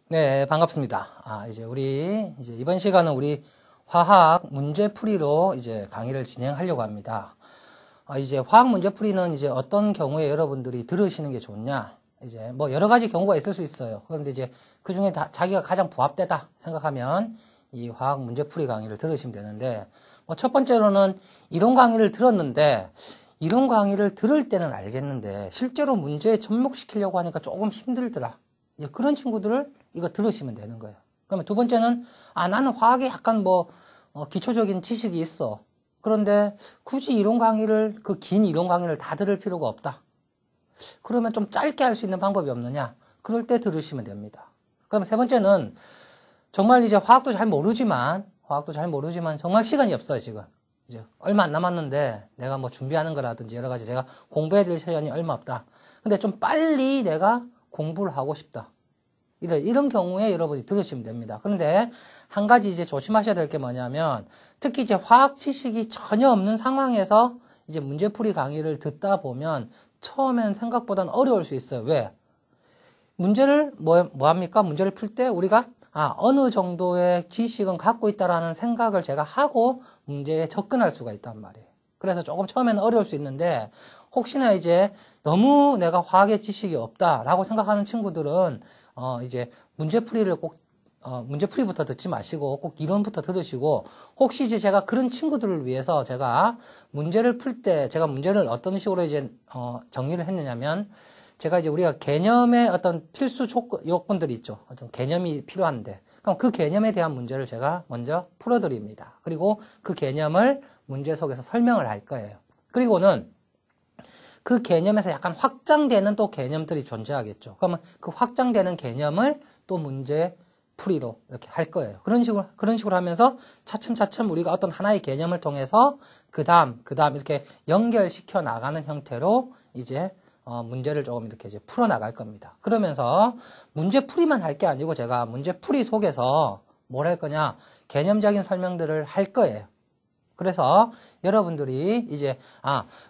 네, 반갑습니다. 이제 이번 시간은 우리 화학 문제풀이로 이제 강의를 진행하려고 합니다. 이제 화학 문제풀이는 이제 어떤 경우에 여러분들이 들으시는 게 좋냐? 이제 뭐 여러 가지 경우가 있을 수 있어요. 그런데 이제 그 중에 자기가 가장 부합되다 생각하면 이 화학 문제풀이 강의를 들으시면 되는데, 첫 번째로는 이론 강의를 들었는데, 이론 강의를 들을 때는 알겠는데, 실제로 문제에 접목시키려고 하니까 조금 힘들더라. 그런 친구들을 이거 들으시면 되는 거예요. 그러면 두 번째는, 나는 화학에 약간 기초적인 지식이 있어. 그런데 굳이 긴 이론 강의를 다 들을 필요가 없다. 그러면 좀 짧게 할 수 있는 방법이 없느냐? 그럴 때 들으시면 됩니다. 그럼 세 번째는, 정말 이제 화학도 잘 모르지만 정말 시간이 없어요, 지금. 이제 얼마 안 남았는데 내가 준비하는 거라든지 여러 가지 제가 공부해야 될 시간이 얼마 없다. 근데 좀 빨리 내가 공부를 하고 싶다. 이런 경우에 여러분이 들으시면 됩니다. 그런데 한 가지 이제 조심하셔야 될 게 뭐냐면, 특히 이제 화학 지식이 전혀 없는 상황에서 이제 문제풀이 강의를 듣다 보면 처음엔 생각보다는 어려울 수 있어요. 왜? 문제를 뭐합니까? 문제를 풀 때 우리가 어느 정도의 지식은 갖고 있다라는 생각을 제가 하고 문제에 접근할 수가 있단 말이에요. 그래서 조금 처음에는 어려울 수 있는데, 혹시나 이제 너무 내가 화학의 지식이 없다라고 생각하는 친구들은 이제 문제풀이부터 듣지 마시고 꼭 이론부터 들으시고, 혹시 이제 제가 그런 친구들을 위해서 제가 문제를 풀 때 제가 문제를 어떤 식으로 이제 정리를 했느냐면, 제가 이제 우리가 개념의 어떤 필수 요건들이 있죠. 어떤 개념이 필요한데, 그럼 그 개념에 대한 문제를 제가 먼저 풀어드립니다. 그리고 그 개념을 문제 속에서 설명을 할 거예요. 그리고는 그 개념에서 약간 확장되는 또 개념들이 존재하겠죠. 그러면 그 확장되는 개념을 또 문제 풀이로 이렇게 할 거예요. 그런 식으로 하면서 차츰차츰 우리가 어떤 하나의 개념을 통해서 그 다음 이렇게 연결시켜 나가는 형태로 이제 문제를 조금 이렇게 이제 풀어 나갈 겁니다. 그러면서 문제 풀이만 할 게 아니고 제가 문제 풀이 속에서 뭘 할 거냐? 개념적인 설명들을 할 거예요. 그래서 여러분들이 이제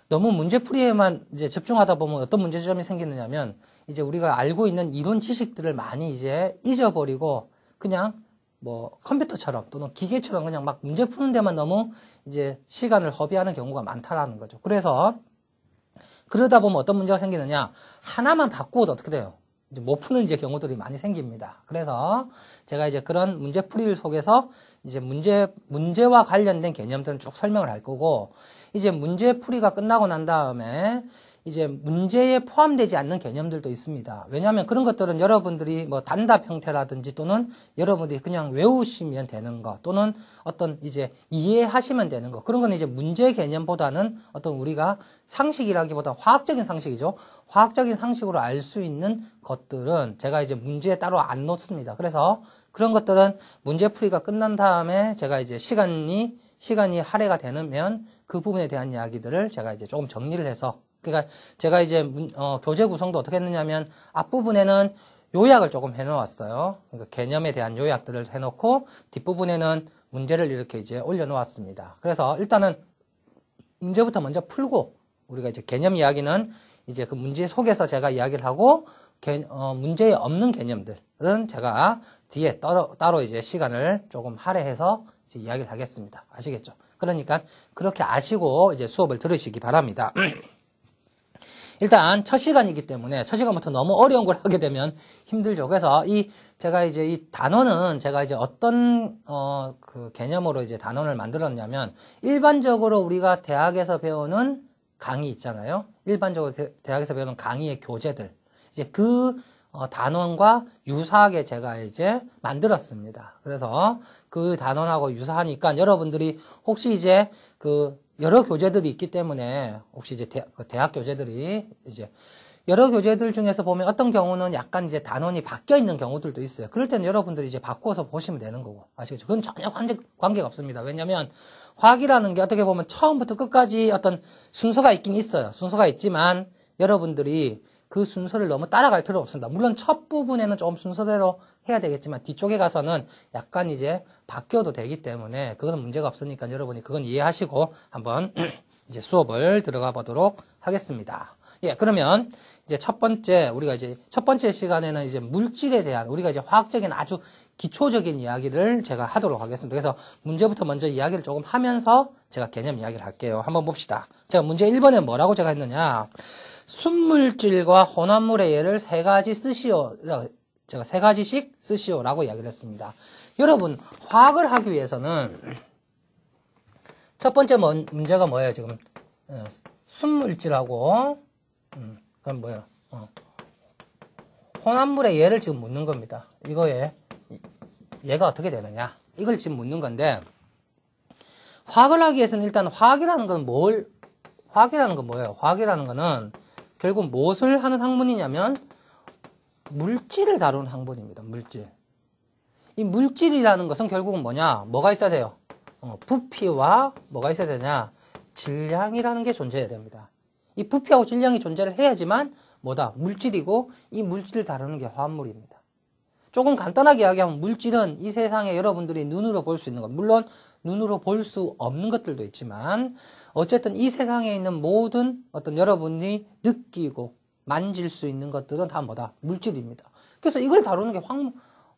너무 문제풀이에만 이제 집중하다 보면 어떤 문제점이 생기느냐면, 이제 우리가 알고 있는 이론 지식들을 많이 이제 잊어버리고 그냥 컴퓨터처럼 또는 기계처럼 그냥 막 문제 푸는 데만 너무 이제 시간을 허비하는 경우가 많다라는 거죠. 그래서 그러다 보면 어떤 문제가 생기느냐? 하나만 바꾸어도 어떻게 돼요? 이제 못 푸는 이제 경우들이 많이 생깁니다. 그래서 제가 이제 그런 문제풀이를 속에서 이제 문제와 관련된 개념들은 쭉 설명을 할 거고, 이제 문제풀이가 끝나고 난 다음에 이제 문제에 포함되지 않는 개념들도 있습니다. 왜냐하면 그런 것들은 여러분들이 단답 형태라든지 또는 여러분들이 그냥 외우시면 되는 거, 또는 어떤 이제 이해하시면 되는 거, 그런 건 이제 문제 개념보다는 어떤 우리가 상식이라기보다 화학적인 상식이죠. 화학적인 상식으로 알 수 있는 것들은 제가 이제 문제에 따로 안 놓습니다. 그래서 그런 것들은 문제풀이가 끝난 다음에 제가 이제 시간이 할애가 되면 그 부분에 대한 이야기들을 제가 이제 조금 정리를 해서, 그러니까 제가 이제 교재 구성도 어떻게 했느냐면, 앞부분에는 요약을 조금 해놓았어요. 그러니까 개념에 대한 요약들을 해놓고 뒷부분에는 문제를 이렇게 이제 올려놓았습니다. 그래서 일단은 문제부터 먼저 풀고, 우리가 이제 개념 이야기는 이제 그 문제 속에서 제가 이야기를 하고, 문제에 없는 개념들은 제가 뒤에 따로 이제 시간을 조금 할애해서 이제 이야기를 하겠습니다. 아시겠죠? 그러니까 그렇게 아시고 이제 수업을 들으시기 바랍니다. 일단 첫 시간이기 때문에 첫 시간부터 너무 어려운 걸 하게 되면 힘들죠. 그래서 제가 이제 이 단원은 제가 이제 어떤 그 개념으로 이제 단원을 만들었냐면, 일반적으로 우리가 대학에서 배우는 강의 있잖아요. 일반적으로 대학에서 배우는 강의의 교재들, 이제 그 단원과 유사하게 제가 이제 만들었습니다. 그래서 그 단원하고 유사하니까 여러분들이 혹시 이제 그 여러 교재들이 있기 때문에, 혹시 이제 대학 교재들이 이제 여러 교재들 중에서 보면 어떤 경우는 약간 이제 단원이 바뀌어 있는 경우들도 있어요. 그럴 때는 여러분들이 이제 바꿔서 보시면 되는 거고, 아시겠죠? 그건 전혀 관계가 없습니다. 왜냐면 화학이라는 게 어떻게 보면 처음부터 끝까지 어떤 순서가 있긴 있어요. 순서가 있지만 여러분들이 그 순서를 너무 따라갈 필요는 없습니다. 물론 첫 부분에는 조금 순서대로 해야 되겠지만 뒤쪽에 가서는 약간 이제 바뀌어도 되기 때문에 그건 문제가 없으니까 여러분이 그건 이해하시고 한번 이제 수업을 들어가 보도록 하겠습니다. 예, 그러면 이제 첫 번째 시간에는 이제 물질에 대한 우리가 이제 화학적인 아주 기초적인 이야기를 제가 하도록 하겠습니다. 그래서 문제부터 먼저 이야기를 조금 하면서 제가 개념 이야기를 할게요. 한번 봅시다. 제가 문제 1번에 뭐라고 제가 했느냐. 순물질과 혼합물의 예를 세 가지 쓰시오. 제가 세 가지씩 쓰시오라고 이야기를 했습니다. 여러분, 화학을 하기 위해서는 첫 번째 문제가 뭐예요, 지금? 순물질하고, 그럼 뭐예요? 혼합물의 예를 지금 묻는 겁니다. 이거에, 얘가 어떻게 되느냐? 이걸 지금 묻는 건데, 화학을 하기 위해서는 일단 화학이라는 건 뭐예요? 화학이라는 거는 결국 무엇을 하는 학문이냐면, 물질을 다루는 학문입니다, 물질. 이 물질이라는 것은 결국은 뭐냐? 뭐가 있어야 돼요? 부피와 뭐가 있어야 되냐? 질량이라는 게 존재해야 됩니다. 이 부피하고 질량이 존재를 해야지만 뭐다? 물질이고 이 물질을 다루는 게 화합물입니다. 조금 간단하게 이야기하면 물질은 이 세상에 여러분들이 눈으로 볼 수 있는 것, 물론 눈으로 볼 수 없는 것들도 있지만 어쨌든 이 세상에 있는 모든 어떤 여러분이 느끼고 만질 수 있는 것들은 다 뭐다? 물질입니다. 그래서 이걸 다루는 게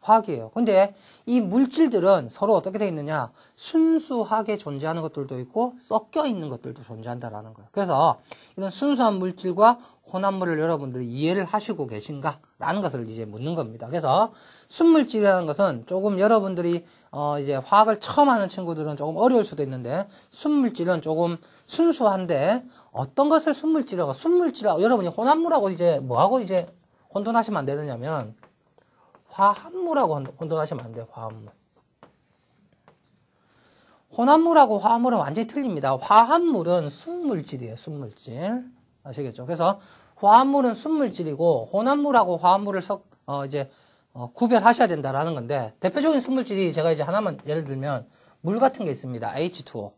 화학이에요. 근데 이 물질들은 서로 어떻게 되어 있느냐? 순수하게 존재하는 것들도 있고 섞여 있는 것들도 존재한다라는 거예요. 그래서 이런 순수한 물질과 혼합물을 여러분들이 이해를 하시고 계신가? 라는 것을 이제 묻는 겁니다. 그래서 순물질이라는 것은 조금 여러분들이 이제 화학을 처음 하는 친구들은 조금 어려울 수도 있는데 순물질은 조금 순수한데 어떤 것을 순물질이라고 여러분이 혼합물하고 이제 뭐하고 이제 혼돈하시면 안 되느냐면 화합물하고 혼돈하시면 안 돼요. 화합물. 혼합물하고 화합물은 완전히 틀립니다. 화합물은 순물질이에요. 순물질. 아시겠죠? 그래서 화합물은 순물질이고 혼합물하고 화합물을 구별하셔야 된다라는 건데 대표적인 순물질이 제가 이제 하나만 예를 들면 물 같은 게 있습니다. H2O.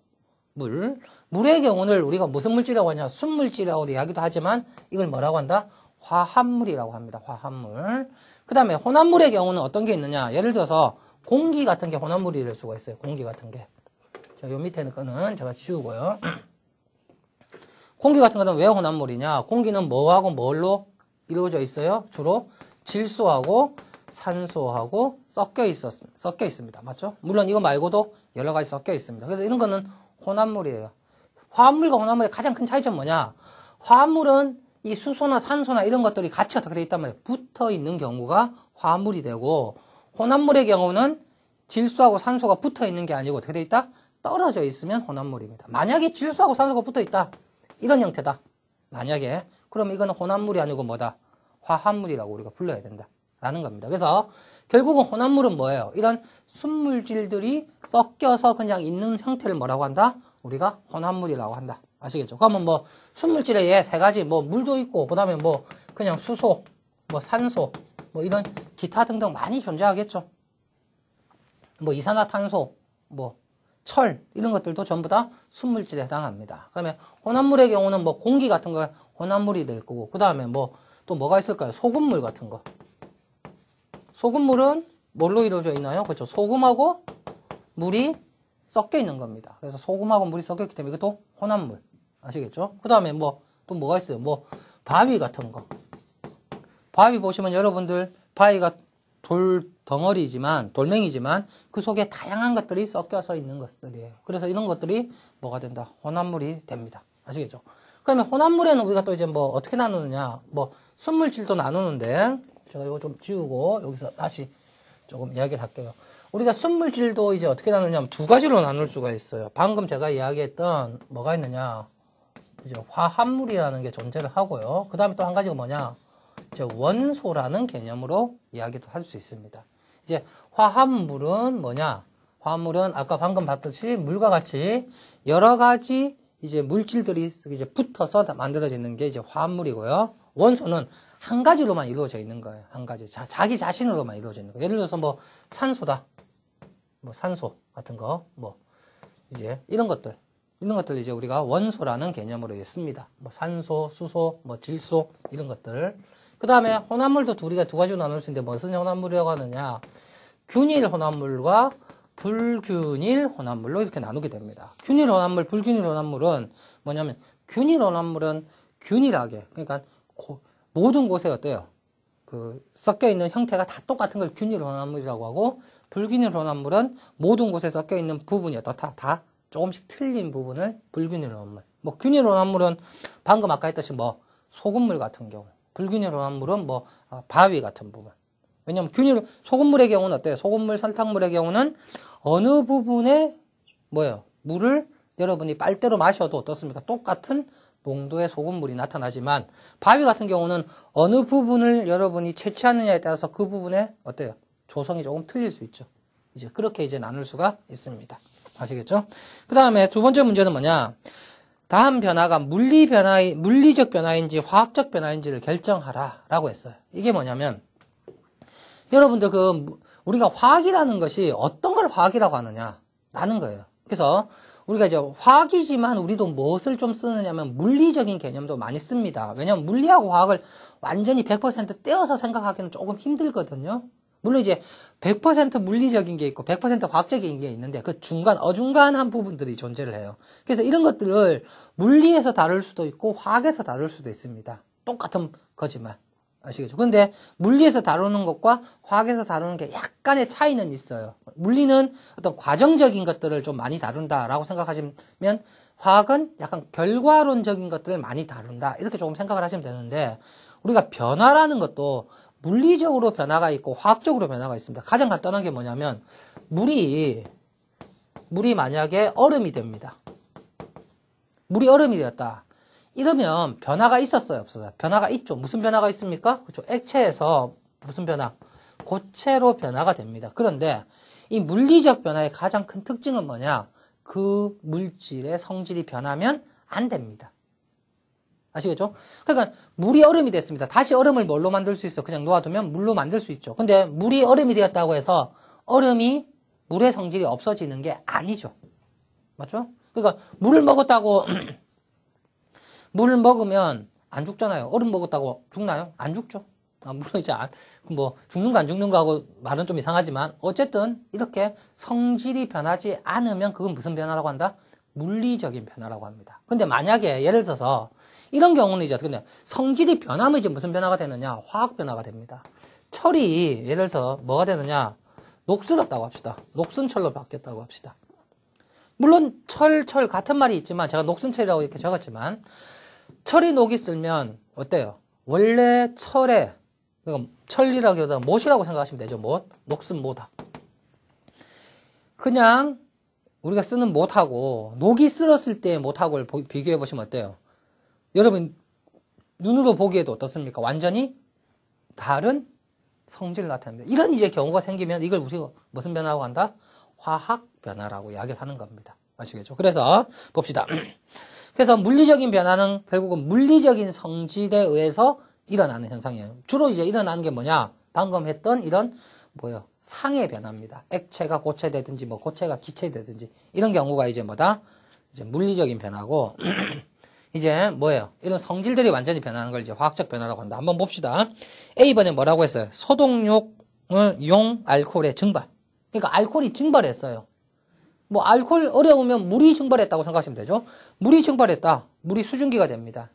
물의 경우는 우리가 무슨 물질이라고 하냐? 순물질이라고 이야기도 하지만 이걸 뭐라고 한다? 화합물이라고 합니다. 화합물. 그 다음에 혼합물의 경우는 어떤 게 있느냐? 예를 들어서 공기 같은 게 혼합물이 될 수가 있어요. 공기 같은 게. 자, 요 밑에 거는 제가 지우고요. 공기 같은 거는 왜 혼합물이냐? 공기는 뭐하고 뭘로 이루어져 있어요? 주로 질소하고 산소하고 섞여 있습니다. 맞죠? 물론 이거 말고도 여러 가지 섞여 있습니다. 그래서 이런 거는 혼합물이에요. 화합물과 혼합물의 가장 큰 차이점은 뭐냐? 화합물은 이 수소나 산소나 이런 것들이 같이 어떻게 되어 있단 말이에요? 붙어 있는 경우가 화합물이 되고 혼합물의 경우는 질소하고 산소가 붙어 있는 게 아니고 어떻게 되어 있다? 떨어져 있으면 혼합물입니다. 만약에 질소하고 산소가 붙어 있다. 이런 형태다. 만약에. 그러면 이거는 혼합물이 아니고 뭐다? 화합물이라고 우리가 불러야 된다. 라는 겁니다. 그래서 결국은 혼합물은 뭐예요? 이런 순물질들이 섞여서 그냥 있는 형태를 뭐라고 한다? 우리가 혼합물이라고 한다. 아시겠죠? 그러면 뭐 순물질에 예, 세 가지 뭐 물도 있고 그다음에 뭐 그냥 수소, 뭐 산소, 뭐 이런 기타 등등 많이 존재하겠죠. 뭐 이산화탄소, 뭐 철 이런 것들도 전부 다 순물질에 해당합니다. 그다음에 혼합물의 경우는 뭐 공기 같은 거 혼합물이 될 거고 그다음에 뭐 또 뭐가 있을까요? 소금물 같은 거. 소금물은 뭘로 이루어져 있나요? 그렇죠. 소금하고 물이 섞여 있는 겁니다. 그래서 소금하고 물이 섞여 있기 때문에 이것도 혼합물. 아시겠죠? 그 다음에 뭐, 또 뭐가 있어요? 뭐, 바위 같은 거. 바위 보시면 여러분들, 바위가 돌멩이지만, 그 속에 다양한 것들이 섞여서 있는 것들이에요. 그래서 이런 것들이 뭐가 된다? 혼합물이 됩니다. 아시겠죠? 그 다음에 혼합물에는 우리가 또 이제 뭐, 어떻게 나누느냐? 뭐, 순물질도 나누는데, 제가 이거 좀 지우고, 여기서 다시 조금 이야기를 할게요. 우리가 순물질도 이제 어떻게 나누냐면 두 가지로 나눌 수가 있어요. 방금 제가 이야기했던 뭐가 있느냐? 이제 화합물이라는 게 존재를 하고요. 그 다음에 또 한 가지가 뭐냐? 이제 원소라는 개념으로 이야기도 할 수 있습니다. 이제 화합물은 뭐냐? 화합물은 아까 방금 봤듯이 물과 같이 여러 가지 이제 물질들이 이제 붙어서 만들어지는 게 이제 화합물이고요. 원소는 한 가지로만 이루어져 있는 거예요. 한 가지. 자기 자신으로만 이루어져 있는 거예요. 예를 들어서 뭐 산소다. 뭐 산소 같은 거. 뭐 이제 이런 것들 이제 우리가 원소라는 개념으로 씁니다. 뭐 산소, 수소, 뭐 질소 이런 것들. 그 다음에 혼합물도 우리가 두 가지로 나눌 수 있는데 무슨 혼합물이라고 하느냐? 균일 혼합물과 불균일 혼합물로 이렇게 나누게 됩니다. 균일 혼합물, 불균일 혼합물은 뭐냐면 균일 혼합물은 균일하게 그러니까 모든 곳에 어때요? 그 섞여 있는 형태가 다 똑같은 걸 균일 혼합물이라고 하고, 불균일 혼합물은 모든 곳에 섞여 있는 부분이 어떻다? 다 조금씩 틀린 부분을 불균일 혼합물. 뭐 균일 혼합물은 방금 아까 했듯이 뭐 소금물 같은 경우, 불균일 혼합물은 뭐 바위 같은 부분. 왜냐면 소금물의 경우는 어때요? 소금물, 설탕물의 경우는 어느 부분에 뭐예요? 물을 여러분이 빨대로 마셔도 어떻습니까? 똑같은 농도의 소금물이 나타나지만, 바위 같은 경우는 어느 부분을 여러분이 채취하느냐에 따라서 그 부분에 어때요? 조성이 조금 틀릴 수 있죠. 이제 그렇게 이제 나눌 수가 있습니다. 아시겠죠? 그 다음에 두 번째 문제는 뭐냐? 다음 변화가 물리적 변화인지 화학적 변화인지를 결정하라 라고 했어요. 이게 뭐냐면, 여러분들 우리가 화학이라는 것이 어떤 걸 화학이라고 하느냐라는 거예요. 그래서 우리가 이제 화학이지만 우리도 무엇을 좀 쓰느냐면 물리적인 개념도 많이 씁니다. 왜냐하면 물리하고 화학을 완전히 100% 떼어서 생각하기는 조금 힘들거든요. 물론 이제 100% 물리적인 게 있고 100% 화학적인 게 있는데 그 어중간한 부분들이 존재를 해요. 그래서 이런 것들을 물리에서 다룰 수도 있고 화학에서 다룰 수도 있습니다. 똑같은 거지만. 아시겠죠? 근데 물리에서 다루는 것과 화학에서 다루는 게 약간의 차이는 있어요. 물리는 어떤 과정적인 것들을 좀 많이 다룬다라고 생각하시면, 화학은 약간 결과론적인 것들을 많이 다룬다, 이렇게 조금 생각을 하시면 되는데, 우리가 변화라는 것도 물리적으로 변화가 있고 화학적으로 변화가 있습니다. 가장 간단한 게 뭐냐면, 물이 만약에 얼음이 됩니다. 물이 얼음이 되었다. 이러면 변화가 있었어요, 없었어요? 변화가 있죠. 무슨 변화가 있습니까? 그렇죠. 액체에서 무슨 변화? 고체로 변화가 됩니다. 그런데 이 물리적 변화의 가장 큰 특징은 뭐냐? 그 물질의 성질이 변하면 안 됩니다. 아시겠죠? 그러니까 물이 얼음이 됐습니다. 다시 얼음을 뭘로 만들 수 있어? 그냥 놓아두면 물로 만들 수 있죠. 근데 물이 얼음이 되었다고 해서 얼음이 물의 성질이 없어지는 게 아니죠. 맞죠? 그러니까 물을 먹었다고 물을 먹으면 안 죽잖아요. 얼음 먹었다고 죽나요? 안 죽죠. 물론 이제 뭐 죽는 거 안 죽는 거 하고 말은 좀 이상하지만 어쨌든 이렇게 성질이 변하지 않으면 그건 무슨 변화라고 한다? 물리적인 변화라고 합니다. 근데 만약에 예를 들어서 이런 경우는 이제 어떻게 되냐? 성질이 변하면 이제 무슨 변화가 되느냐? 화학 변화가 됩니다. 철이 예를 들어서 뭐가 되느냐? 녹슬었다고 합시다. 녹슨철로 바뀌었다고 합시다. 물론 철 같은 말이 있지만 제가 녹슨철이라고 이렇게 적었지만, 철이 녹이 슬면 어때요? 원래 철에, 철이라기보다 못이라고 생각하시면 되죠. 못, 녹슨 못하. 그냥 우리가 쓰는 못하고 녹이 쓸었을 때의 못하고를 비교해 보시면 어때요? 여러분 눈으로 보기에도 어떻습니까? 완전히 다른 성질을 나타냅니다. 이런 이제 경우가 생기면 이걸 우리가 무슨 변화라고 한다? 화학 변화라고 이야기를 하는 겁니다. 아시겠죠? 그래서 봅시다. 그래서 물리적인 변화는 결국은 물리적인 성질에 의해서 일어나는 현상이에요. 주로 이제 일어나는 게 뭐냐? 방금 했던 이런 상의 변화입니다. 액체가 고체되든지 뭐 고체가 기체되든지 이런 경우가 이제 뭐다? 이제 물리적인 변화고 이제 뭐예요? 이런 성질들이 완전히 변하는 걸 이제 화학적 변화라고 한다. 한번 봅시다. A번에 뭐라고 했어요? 소독용 알코올의 증발. 그러니까 알코올이 증발했어요. 뭐 알코올 어려우면 물이 증발했다고 생각하시면 되죠. 물이 증발했다. 물이 수증기가 됩니다.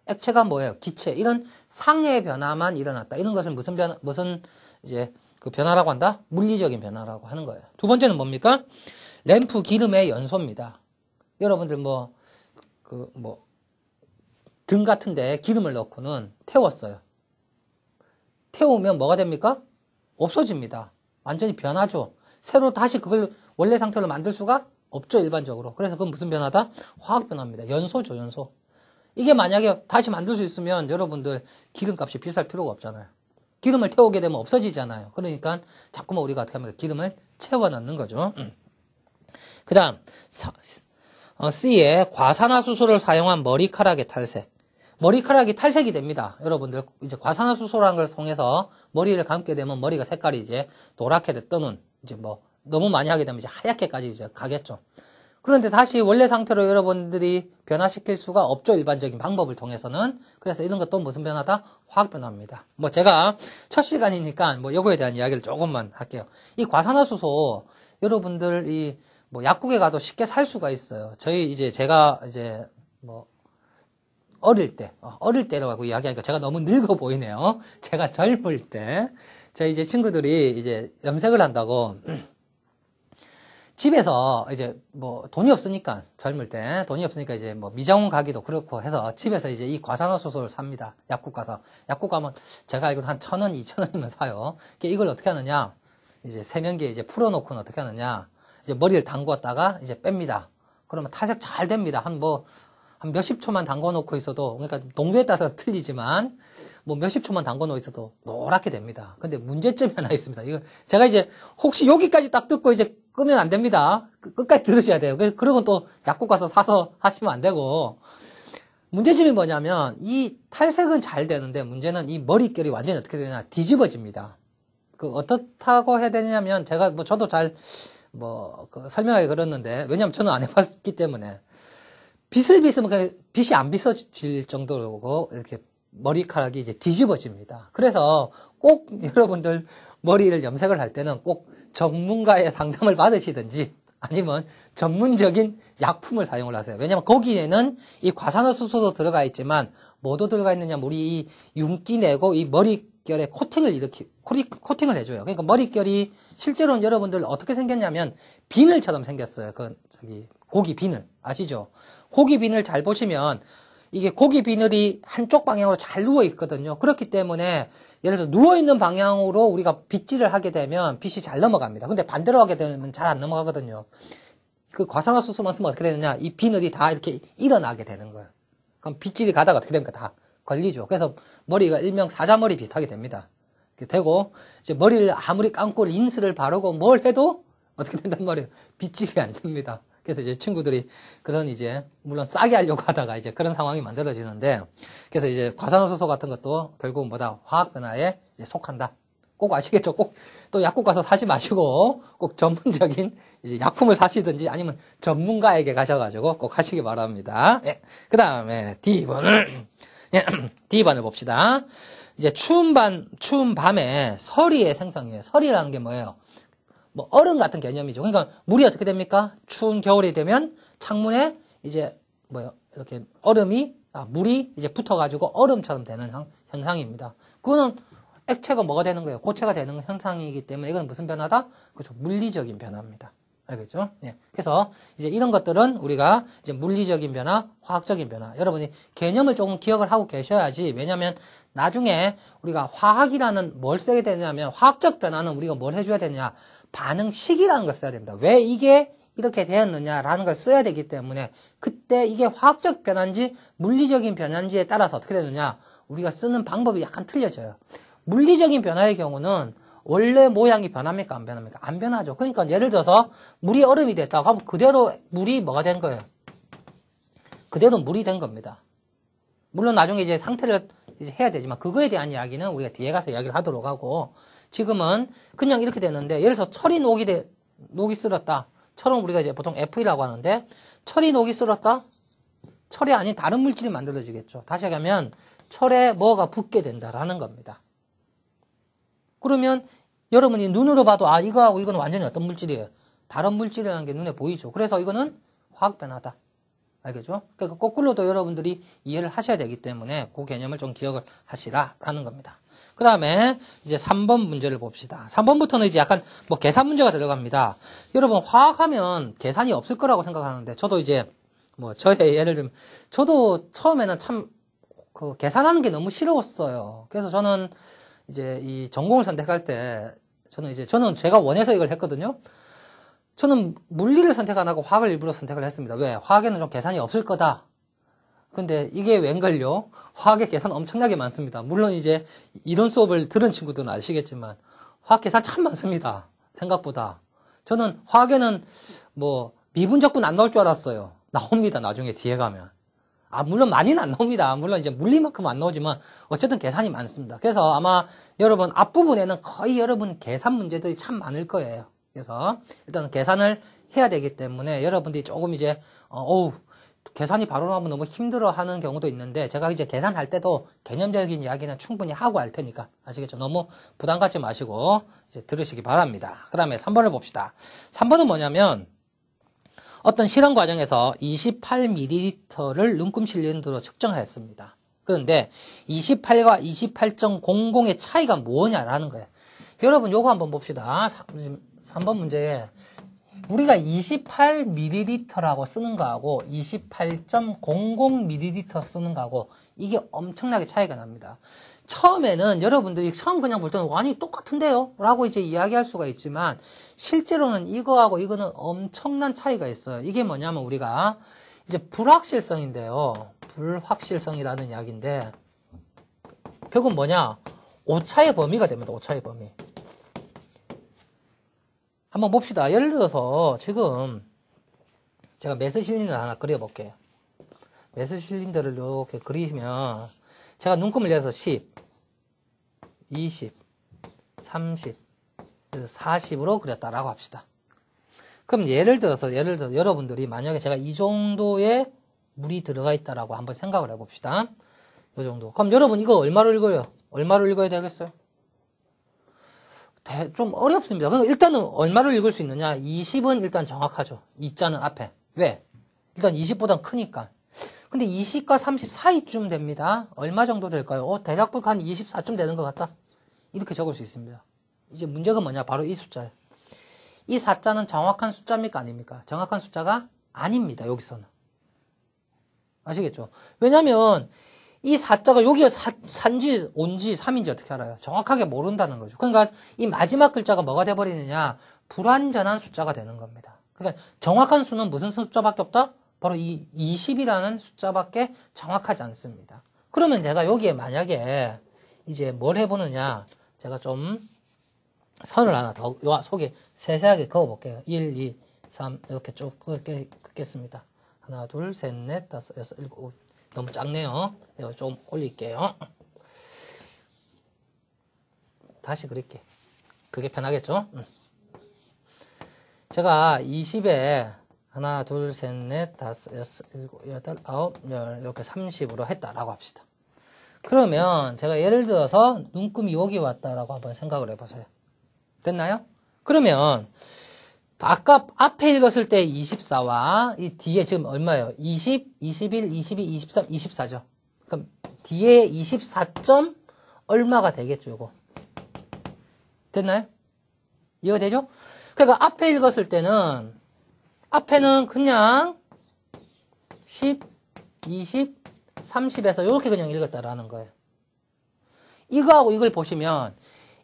액체가 뭐예요? 기체. 이런 상의 변화만 일어났다. 이런 것을 무슨 이제 그 변화라고 한다? 물리적인 변화라고 하는 거예요. 두 번째는 뭡니까? 램프 기름의 연소입니다. 여러분들 등 같은데 기름을 넣고는 태웠어요. 태우면 뭐가 됩니까? 없어집니다. 완전히 변하죠. 새로 다시 그걸 원래 상태로 만들 수가 없죠, 일반적으로. 그래서 그건 무슨 변화다? 화학 변화입니다. 연소죠, 연소. 이게 만약에 다시 만들 수 있으면 여러분들 기름값이 비쌀 필요가 없잖아요. 기름을 태우게 되면 없어지잖아요. 그러니까 자꾸만 우리가 어떻게 합니까? 기름을 채워넣는 거죠. 그 다음 C에 과산화수소를 사용한 머리카락의 탈색. 머리카락이 탈색이 됩니다. 여러분들 이제 과산화수소라는 걸 통해서 머리를 감게 되면 머리가 색깔이 이제 노랗게 떠는 이제 너무 많이 하게 되면 이제 하얗게까지 이제 가겠죠. 그런데 다시 원래 상태로 여러분들이 변화시킬 수가 없죠. 일반적인 방법을 통해서는. 그래서 이런 것도 무슨 변화다? 화학 변화입니다. 제가 첫 시간이니까 요거에 대한 이야기를 조금만 할게요. 이 과산화수소 여러분들 약국에 가도 쉽게 살 수가 있어요. 제가 어릴 때라고 이야기하니까 제가 너무 늙어 보이네요. 제가 젊을 때, 저희 이제 친구들이 이제 염색을 한다고, 집에서 이제 뭐 돈이 없으니까, 젊을 때 돈이 없으니까 이제 뭐 미장원 가기도 그렇고 해서 집에서 이제 이 과산화수소를 삽니다. 약국 가서. 약국 가면 제가 알기로 한 1,000원, 2,000원이면 사요. 이걸 어떻게 하느냐? 이제 세면기에 이제 풀어놓고는 어떻게 하느냐? 이제 머리를 담궜다가 이제 뺍니다. 그러면 탈색 잘 됩니다. 한 몇십 초만 담궈놓고 있어도, 그러니까 농도에 따라서 틀리지만, 뭐 몇십 초만 담궈놓고 있어도 노랗게 됩니다. 근데 문제점이 하나 있습니다. 이거, 제가 이제, 혹시 여기까지 딱 듣고 이제 끄면 안 됩니다. 끝까지 들으셔야 돼요. 그러고 또 약국 가서 사서 하시면 안 되고, 문제점이 뭐냐면, 이 탈색은 잘 되는데, 문제는 이 머릿결이 완전히 어떻게 되냐, 뒤집어집니다. 어떻다고 해야 되냐면, 제가 뭐 저도 잘, 설명하기 그렇는데, 왜냐면 저는 안 해봤기 때문에, 빗을 빗으면 빗이 안 빗어질 정도로 이렇게 머리카락이 이제 뒤집어집니다. 그래서 꼭 여러분들 머리를 염색을 할 때는 꼭 전문가의 상담을 받으시든지 아니면 전문적인 약품을 사용을 하세요. 왜냐하면 거기에는 이 과산화수소도 들어가 있지만 뭐도 들어가 있느냐, 우리 이 윤기 내고 이 머릿결에 코팅을 해줘요. 그러니까 머릿결이 실제로는 여러분들 어떻게 생겼냐면 비늘처럼 생겼어요. 고기 비늘 아시죠? 고기 비늘 잘 보시면 이게 고기 비늘이 한쪽 방향으로 잘 누워 있거든요. 그렇기 때문에 예를 들어서 누워 있는 방향으로 우리가 빗질을 하게 되면 빗이 잘 넘어갑니다. 근데 반대로 하게 되면 잘 안 넘어가거든요. 그 과산화수소만 쓰면 어떻게 되느냐? 이 비늘이 다 이렇게 일어나게 되는 거예요. 그럼 빗질이 가다가 어떻게 됩니까? 다 걸리죠. 그래서 머리가 일명 사자머리 비슷하게 됩니다. 이렇게 되고 이제 머리를 아무리 감고 린스를 바르고 뭘 해도 어떻게 된단 말이에요? 빗질이 안 됩니다. 그래서 이제 친구들이 그런 이제, 물론 싸게 하려고 하다가 이제 그런 상황이 만들어지는데, 그래서 이제 과산화수소 같은 것도 결국은 뭐다? 화학변화에 이제 속한다. 꼭 아시겠죠? 꼭 또 약국 가서 사지 마시고, 꼭 전문적인 이제 약품을 사시든지 아니면 전문가에게 가셔가지고 꼭 하시기 바랍니다. 예. 그 다음에 D번을 봅시다. 이제 추운 밤에 서리의 생성이에요. 서리라는 게 뭐예요? 얼음 같은 개념이죠. 그러니까 물이 어떻게 됩니까? 추운 겨울이 되면 창문에 이제 이렇게 물이 이제 붙어가지고 얼음처럼 되는 현상입니다. 그거는 액체가 뭐가 되는 거예요? 고체가 되는 현상이기 때문에 이건 무슨 변화다? 그렇죠. 물리적인 변화입니다. 알겠죠? 예. 그래서 이제 이런 것들은 우리가 이제 물리적인 변화, 화학적인 변화. 여러분이 개념을 조금 기억을 하고 계셔야지. 왜냐면 나중에 우리가 화학이라는 뭘 쓰게 되냐면 화학적 변화는 우리가 뭘 해줘야 되냐? 반응식이라는 걸 써야 됩니다. 왜 이게 이렇게 되었느냐라는 걸 써야 되기 때문에 그때 이게 화학적 변화인지 물리적인 변화인지에 따라서 어떻게 되느냐 우리가 쓰는 방법이 약간 틀려져요. 물리적인 변화의 경우는 원래 모양이 변합니까? 안 변합니까? 안 변하죠. 그러니까 예를 들어서 물이 얼음이 됐다고 하면 그대로 물이 뭐가 된 거예요? 그대로 물이 된 겁니다. 물론 나중에 이제 상태를 이제 해야 되지만 그거에 대한 이야기는 우리가 뒤에 가서 이야기를 하도록 하고 지금은 그냥 이렇게 되는데 예를 들어서 철이 녹이 쓸었다. 철은 우리가 이제 보통 Fe라고 하는데 철이 녹이 쓸었다. 철이 아닌 다른 물질이 만들어지겠죠. 다시 얘기하면 철에 뭐가 붙게 된다라는 겁니다. 그러면 여러분이 눈으로 봐도 이거하고 이거는 완전히 어떤 물질이에요? 다른 물질이라는 게 눈에 보이죠. 그래서 이거는 화학 변화다. 알겠죠? 그러니까 거꾸로도 여러분들이 이해를 하셔야 되기 때문에 그 개념을 좀 기억을 하시라라는 겁니다. 그 다음에 이제 3번 문제를 봅시다. 3번부터는 이제 약간 계산 문제가 들어갑니다. 여러분 화학하면 계산이 없을 거라고 생각하는데 저도 이제 저의 예를 들면 저도 처음에는 참 계산하는 게 너무 싫었어요. 그래서 저는 이제 이 전공을 선택할 때 저는 제가 원해서 이걸 했거든요. 저는 물리를 선택 안 하고 화학을 일부러 선택을 했습니다. 왜? 화학에는 좀 계산이 없을 거다. 근데 이게 웬걸요? 화학의 계산 엄청나게 많습니다. 물론 이제 이론 수업을 들은 친구들은 아시겠지만 화학 계산 참 많습니다. 생각보다. 저는 화학에는 미분적분 안 나올 줄 알았어요. 나옵니다. 나중에 뒤에 가면. 물론 많이는 안 나옵니다. 물론 이제 물리만큼 안 나오지만 어쨌든 계산이 많습니다. 그래서 아마 여러분 앞부분에는 거의 여러분 계산 문제들이 참 많을 거예요. 그래서 일단 계산을 해야 되기 때문에 여러분들이 조금 이제 계산이 바로 나오면 너무 힘들어 하는 경우도 있는데 제가 이제 계산할 때도 개념적인 이야기는 충분히 하고 할 테니까 아시겠죠? 너무 부담 갖지 마시고 이제 들으시기 바랍니다. 그 다음에 3번을 봅시다. 3번은 뭐냐면 어떤 실험 과정에서 28ml를 눈금 실린더로 측정했습니다. 그런데 28과 28.00의 차이가 뭐냐라는 거예요. 여러분 요거 한번 봅시다. 3번 문제에 우리가 28ml라고 쓰는 거하고 28.00ml 쓰는 거하고 이게 엄청나게 차이가 납니다. 처음에는 여러분들이 처음 그냥 볼 때는 아니 똑같은데요? 라고 이제 이야기할 수가 있지만 실제로는 이거하고 이거는 엄청난 차이가 있어요. 이게 뭐냐면 우리가 이제 불확실성인데요. 불확실성이라는 이야기인데 결국은 뭐냐? 오차의 범위가 됩니다. 오차의 범위. 한번 봅시다. 예를 들어서 지금 제가 메스 실린더 하나 그려볼게요. 메스 실린더를 이렇게 그리면 제가 눈금을 내서 10, 20, 30, 그래서 40으로 그렸다라고 합시다. 그럼 예를 들어서 여러분들이 만약에 제가 이 정도의 물이 들어가 있다라고 한번 생각을 해봅시다. 이 정도. 그럼 여러분 이거 얼마로 읽어요? 얼마로 읽어야 되겠어요? 좀 어렵습니다. 그럼 일단은 얼마를 읽을 수 있느냐? 20은 일단 정확하죠. 이 자는 앞에. 왜? 일단 20보단 크니까. 근데 20과 30 사이쯤 됩니다. 얼마 정도 될까요? 대략 한 24쯤 되는 것 같다. 이렇게 적을 수 있습니다. 이제 문제가 뭐냐? 바로 이 숫자예요. 이 4자는 정확한 숫자입니까? 아닙니까? 정확한 숫자가 아닙니다. 여기서는. 아시겠죠? 왜냐면 이 4자가 여기가 산지, 온지, 3인지 어떻게 알아요? 정확하게 모른다는 거죠. 그러니까 이 마지막 글자가 뭐가 돼버리느냐? 불완전한 숫자가 되는 겁니다. 그러니까 정확한 수는 무슨 숫자밖에 없다? 바로 이 20이라는 숫자밖에 정확하지 않습니다. 그러면 제가 여기에 만약에 이제 뭘 해보느냐? 제가 좀 선을 하나 더 속에 세세하게 그어볼게요. 1, 2, 3 이렇게 쭉 긋겠습니다. 하나, 둘, 셋, 넷, 다섯, 여섯, 일곱. 너무 작네요. 이거 좀 올릴게요. 다시 그릴게. 그게 편하겠죠? 제가 20에 하나, 둘, 셋, 넷, 다섯, 여섯, 일곱, 여덟, 아홉, 열 이렇게 30으로 했다라고 합시다. 그러면 제가 예를 들어서 눈금이 여기 왔다라고 한번 생각을 해보세요. 됐나요? 그러면 아까 앞에 읽었을 때 24와 이 뒤에 지금 얼마예요? 20, 21, 22, 23, 24죠. 그럼 뒤에 24점 얼마가 되겠죠, 이거. 됐나요? 이해가 되죠? 그러니까 앞에 읽었을 때는 앞에는 그냥 10, 20, 30에서 이렇게 그냥 읽었다라는 거예요. 이거하고 이걸 보시면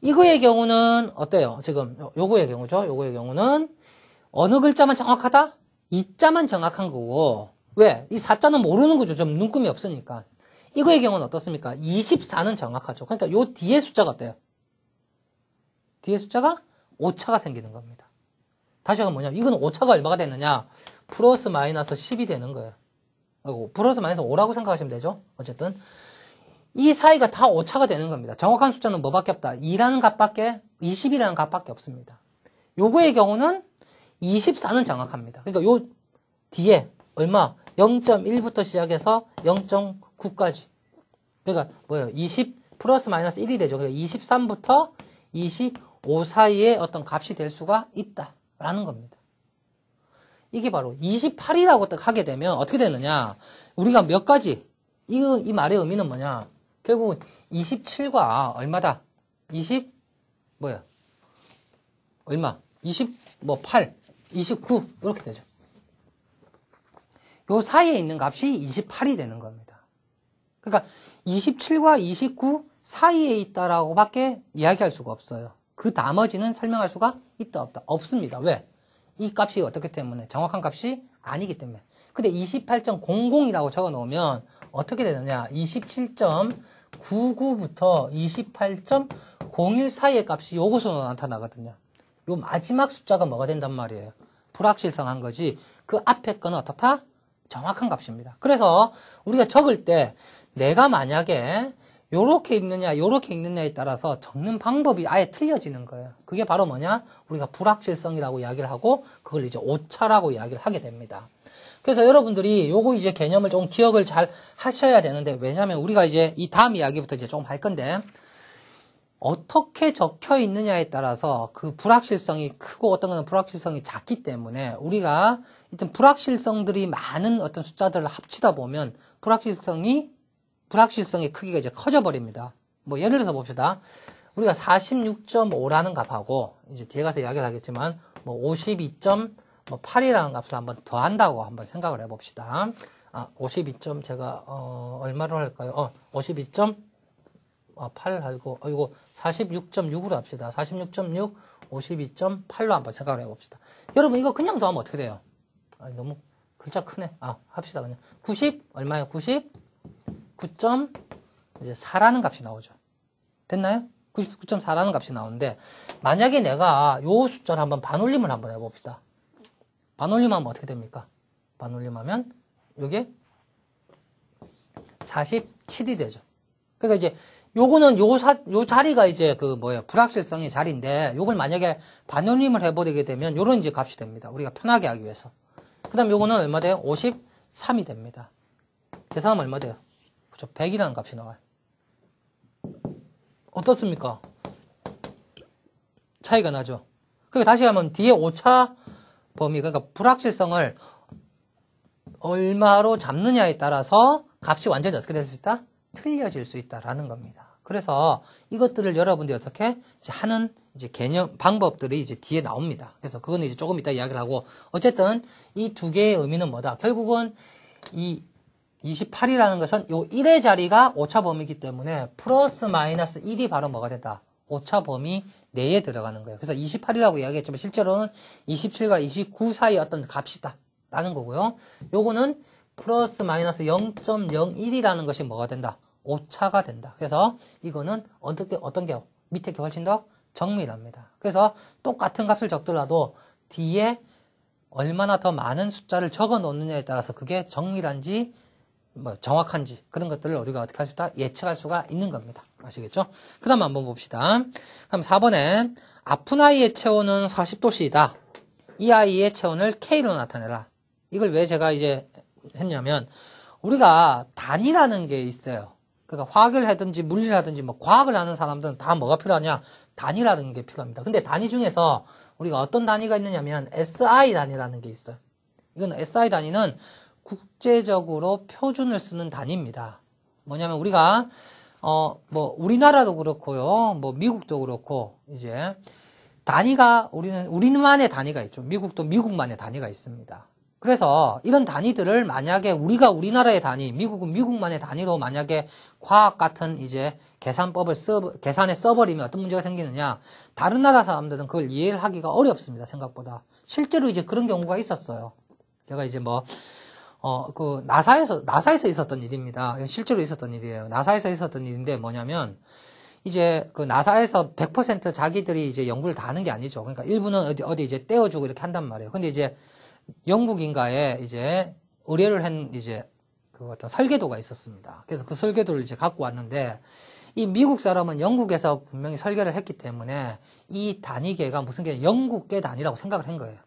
이거의 경우는 어때요? 지금 요거의 경우죠. 요거의 경우는 어느 글자만 정확하다? 이 자만 정확한 거고 왜? 이 4자는 모르는 거죠. 좀 눈금이 없으니까. 이거의 경우는 어떻습니까? 24는 정확하죠. 그러니까 요 뒤에 숫자가 어때요? 뒤에 숫자가 오차가 생기는 겁니다. 다시 한번 뭐냐면 이거는 오차가 얼마가 되느냐? 플러스 마이너스 10이 되는 거예요. 플러스 마이너스 5라고 생각하시면 되죠. 어쨌든 이 사이가 다 오차가 되는 겁니다. 정확한 숫자는 뭐밖에 없다? 2라는 값밖에 20이라는 값밖에 없습니다. 요거의 경우는 24는 정확합니다. 그러니까 요 뒤에 얼마? 0.1부터 시작해서 0.9까지. 그러니까 뭐예요? 20 플러스 마이너스 1이 되죠. 그러니까 23부터 25 사이에 어떤 값이 될 수가 있다라는 겁니다. 이게 바로 28이라고 딱 하게 되면 어떻게 되느냐? 우리가 몇 가지 이 말의 의미는 뭐냐? 결국 27과 얼마다? 20 뭐야? 얼마? 8, 29 이렇게 되죠. 요 사이에 있는 값이 28이 되는 겁니다. 그러니까 27과 29 사이에 있다라고 밖에 이야기할 수가 없어요. 그 나머지는 설명할 수가 있다 없다? 없습니다. 왜? 이 값이 어떻기 때문에? 정확한 값이 아니기 때문에. 근데 28.00이라고 적어 놓으면 어떻게 되느냐? 27.99부터 28.01 사이의 값이 요것으로 나타나거든요. 요 마지막 숫자가 뭐가 된단 말이에요? 불확실성한 거지. 그 앞에 거는 어떻다? 정확한 값입니다. 그래서 우리가 적을 때 내가 만약에 요렇게 읽느냐 요렇게 읽느냐에 따라서 적는 방법이 아예 틀려지는 거예요. 그게 바로 뭐냐? 우리가 불확실성이라고 이야기를 하고 그걸 이제 오차라고 이야기를 하게 됩니다. 그래서 여러분들이 요거 이제 개념을 좀 기억을 잘 하셔야 되는데 왜냐면 우리가 이제 이 다음 이야기부터 이제 좀 할 건데 어떻게 적혀 있느냐에 따라서 그 불확실성이 크고 어떤 거는 불확실성이 작기 때문에 우리가 일단 불확실성들이 많은 어떤 숫자들을 합치다 보면 불확실성의 크기가 이제 커져 버립니다. 뭐 예를 들어서 봅시다. 우리가 46.5라는 값하고 이제 뒤에 가서 이야기를 하겠지만 뭐 52.8이라는 값을 한번 더한다고 한번 생각을 해봅시다. 52점 제가 얼마로 할까요? 52.8 하고 이거 46.6으로 합시다. 46.6, 52.8로 한번 생각을 해봅시다. 여러분 이거 그냥 더하면 어떻게 돼요? 너무 글자 크네. 합시다 그냥. 90 얼마예요? 99.4라는 값이 나오죠. 됐나요? 99.4라는 값이 나오는데 만약에 내가 요 숫자를 한번 반올림을 한번 해봅시다. 반올림하면 어떻게 됩니까? 반올림하면 요게 47이 되죠. 그러니까 이제 요거는 요 자리가 이제 불확실성의 자리인데 요걸 만약에 반올림을 해버리게 되면 요런 이제 값이 됩니다. 우리가 편하게 하기 위해서. 그 다음 요거는 얼마 돼요? 53이 됩니다. 계산하면 얼마 돼요? 그렇죠. 100이라는 값이 나와요. 어떻습니까? 차이가 나죠. 그러니까 다시 하면 뒤에 오차 범위, 그러니까 불확실성을 얼마로 잡느냐에 따라서 값이 완전히 어떻게 될 수 있다? 틀려질 수 있다라는 겁니다. 그래서 이것들을 여러분들이 어떻게 하는 이제 개념, 방법들이 이제 뒤에 나옵니다. 그래서 그거는 이제 조금 이따 이야기를 하고, 어쨌든 이 두 개의 의미는 뭐다? 결국은 이 28이라는 것은 요 1의 자리가 오차 범위이기 때문에 플러스 마이너스 1이 바로 뭐가 된다? 오차 범위 내에 들어가는 거예요. 그래서 28이라고 이야기했지만 실제로는 27과 29 사이의 어떤 값이다 라는 거고요. 요거는 플러스 마이너스 0.01이라는 것이 뭐가 된다? 오차가 된다. 그래서 이거는 어떤 게 밑에 게 훨씬 더 정밀합니다. 그래서 똑같은 값을 적더라도 뒤에 얼마나 더 많은 숫자를 적어 놓느냐에 따라서 그게 정밀한지 정확한지 그런 것들을 우리가 어떻게 할 수 있다? 예측할 수가 있는 겁니다. 아시겠죠? 그 다음 한번 봅시다. 그럼 4번에 아픈 아이의 체온은 40도씨이다. 이 아이의 체온을 K로 나타내라. 이걸 왜 제가 이제 했냐면 우리가 단위라는 게 있어요. 그러니까 화학을 하든지 물리를 하든지 과학을 하는 사람들은 다 뭐가 필요하냐? 단위라는 게 필요합니다. 근데 단위 중에서 우리가 어떤 단위가 있느냐면 SI 단위라는 게 있어요. 이건 SI 단위는 국제적으로 표준을 쓰는 단위입니다. 뭐냐면 우리가 우리나라도 그렇고요. 미국도 그렇고 이제 단위가 우리만의 단위가 있죠. 미국도 미국만의 단위가 있습니다. 그래서 이런 단위들을 만약에 우리가 우리나라의 단위, 미국은 미국만의 단위로 만약에 과학 같은 이제 계산에 써버리면 어떤 문제가 생기느냐. 다른 나라 사람들은 그걸 이해를 하기가 어렵습니다. 생각보다. 실제로 이제 그런 경우가 있었어요. 제가 이제 나사에서 있었던 일입니다. 실제로 있었던 일이에요. 나사에서 있었던 일인데 뭐냐면, 이제 나사에서 100% 자기들이 이제 연구를 다 하는 게 아니죠. 그러니까 일부는 어디 이제 떼어주고 이렇게 한단 말이에요. 근데 이제 영국인가에 이제 의뢰를 한 이제 어떤 설계도가 있었습니다. 그래서 그 설계도를 이제 갖고 왔는데 이 미국 사람은 영국에서 분명히 설계를 했기 때문에 이 단위계가 무슨 게 영국계 단위라고 생각을 한 거예요.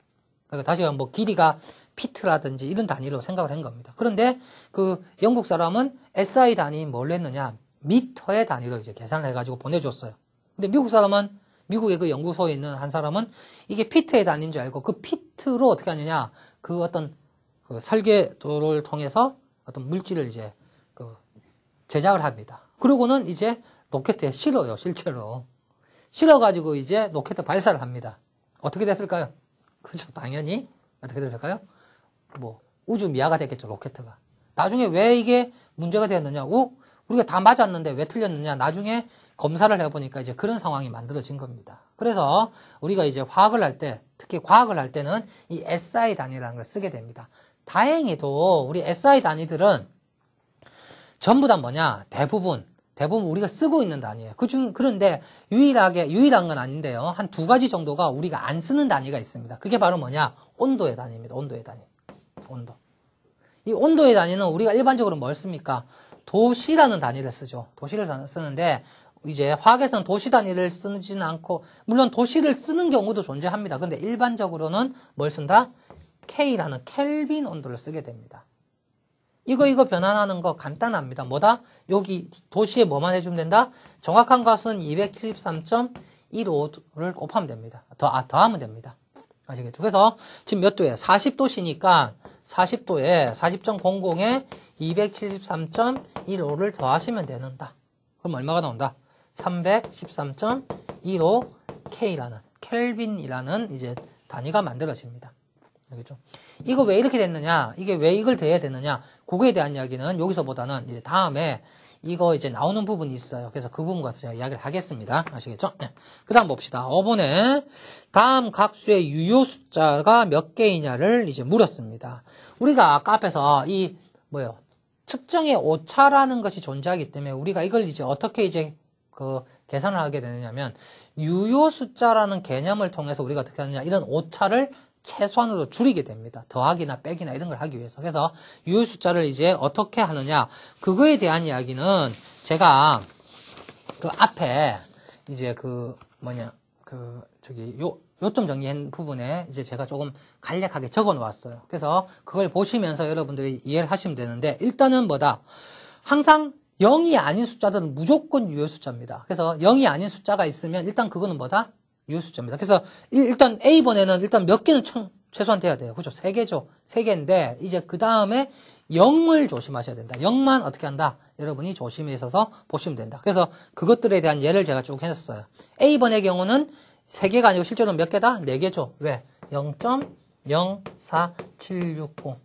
그러니까 다시 말하면 길이가 피트라든지 이런 단위로 생각을 한 겁니다. 그런데 그 영국 사람은 SI 단위 뭘로 했느냐? 미터의 단위로 이제 계산을 해가지고 보내줬어요. 근데 미국 사람은 미국의 그 연구소에 있는 한 사람은 이게 피트의 단위인 줄 알고 그 피트로 어떻게 하느냐? 그 어떤 그 설계도를 통해서 어떤 물질을 이제 제작을 합니다. 그러고는 이제 로켓에 실어요, 실제로. 실어가지고 이제 로켓 발사를 합니다. 어떻게 됐을까요? 그렇죠. 당연히. 어떻게 됐을까요? 우주 미아가 됐겠죠, 로켓가. 나중에 왜 이게 문제가 되었느냐? 우리가 다 맞았는데 왜 틀렸느냐? 나중에 검사를 해보니까 이제 그런 상황이 만들어진 겁니다. 그래서 우리가 이제 화학을 할 때, 특히 과학을 할 때는 이 SI 단위라는 걸 쓰게 됩니다. 다행히도 우리 SI 단위들은 전부 다 대부분 우리가 쓰고 있는 단위예요. 그런데 유일한 건 아닌데요. 한 2가지 정도가 우리가 안 쓰는 단위가 있습니다. 그게 바로 온도의 단위입니다. 온도의 단위. 온도. 이 온도의 단위는 우리가 일반적으로 뭘 씁니까? 도시라는 단위를 쓰죠. 도시를 쓰는데 이제 화학에서는 도시 단위를 쓰지는 않고 물론 도시를 쓰는 경우도 존재합니다. 근데 일반적으로는 뭘 쓴다? K라는 켈빈 온도를 쓰게 됩니다. 이거 변환하는 거 간단합니다. 뭐다? 여기 도시에 뭐만 해주면 된다? 정확한 값은 273.15를 곱하면 됩니다. 더하면 됩니다. 아시겠죠? 그래서 지금 몇 도예요? 40도시니까 40도에 40.00에 273.15를 더하시면 되는다. 그럼 얼마가 나온다? 313.15K라는 켈빈이라는 이제 단위가 만들어집니다. 알겠죠? 이거 왜 이렇게 됐느냐? 이게 왜 이걸 대야 되느냐? 그거에 대한 이야기는 여기서보다는 이제 다음에 이거 이제 나오는 부분이 있어요. 그래서 그 부분 가서 제가 이야기를 하겠습니다. 아시겠죠? 그 다음 봅시다. 5번에 다음 각수의 유효 숫자가 몇 개이냐를 이제 물었습니다. 우리가 아까 앞에서 이 측정의 오차라는 것이 존재하기 때문에 우리가 이걸 이제 어떻게 이제 계산을 하게 되느냐면 유효 숫자라는 개념을 통해서 우리가 어떻게 하느냐? 이런 오차를 최소한으로 줄이게 됩니다. 더하기나 빼기나 이런 걸 하기 위해서. 그래서 유효 숫자를 이제 어떻게 하느냐. 그거에 대한 이야기는 제가 그 앞에 이제 요점 정리한 부분에 이제 제가 조금 간략하게 적어 놓았어요. 그래서 그걸 보시면서 여러분들이 이해를 하시면 되는데 일단은 뭐다? 항상 0이 아닌 숫자들은 무조건 유효 숫자입니다. 그래서 0이 아닌 숫자가 있으면 일단 그거는 뭐다? 유효 숫자입니다. 그래서 일단 A번에는 일단 몇 개는 최소한 돼야 돼요. 그죠? 3개죠. 3개인데 이제 그 다음에 0을 조심하셔야 된다. 0만 어떻게 한다? 여러분이 조심해서 보시면 된다. 그래서 그것들에 대한 예를 제가 쭉 했었어요. A번의 경우는 3개가 아니고 실제로는 몇 개다? 4개죠. 왜? 0.04760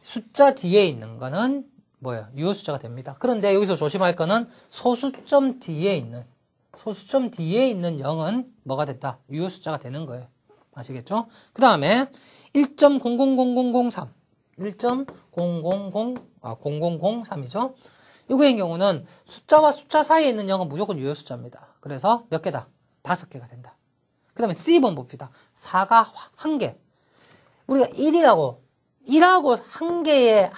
숫자 뒤에 있는 거는 뭐예요? 유효 숫자가 됩니다. 그런데 여기서 조심할 거는 소수점 뒤에 있는 0은 뭐가 됐다? 유효 숫자가 되는 거예요. 아시겠죠? 그 다음에 1.000003 0003이죠? 이거의 경우는 숫자와 숫자 사이에 있는 0은 무조건 유효 숫자입니다. 그래서 몇 개다? 5개가 된다. 그 다음에 C번 봅시다. 4가 1개. 우리가 1하고 한 개의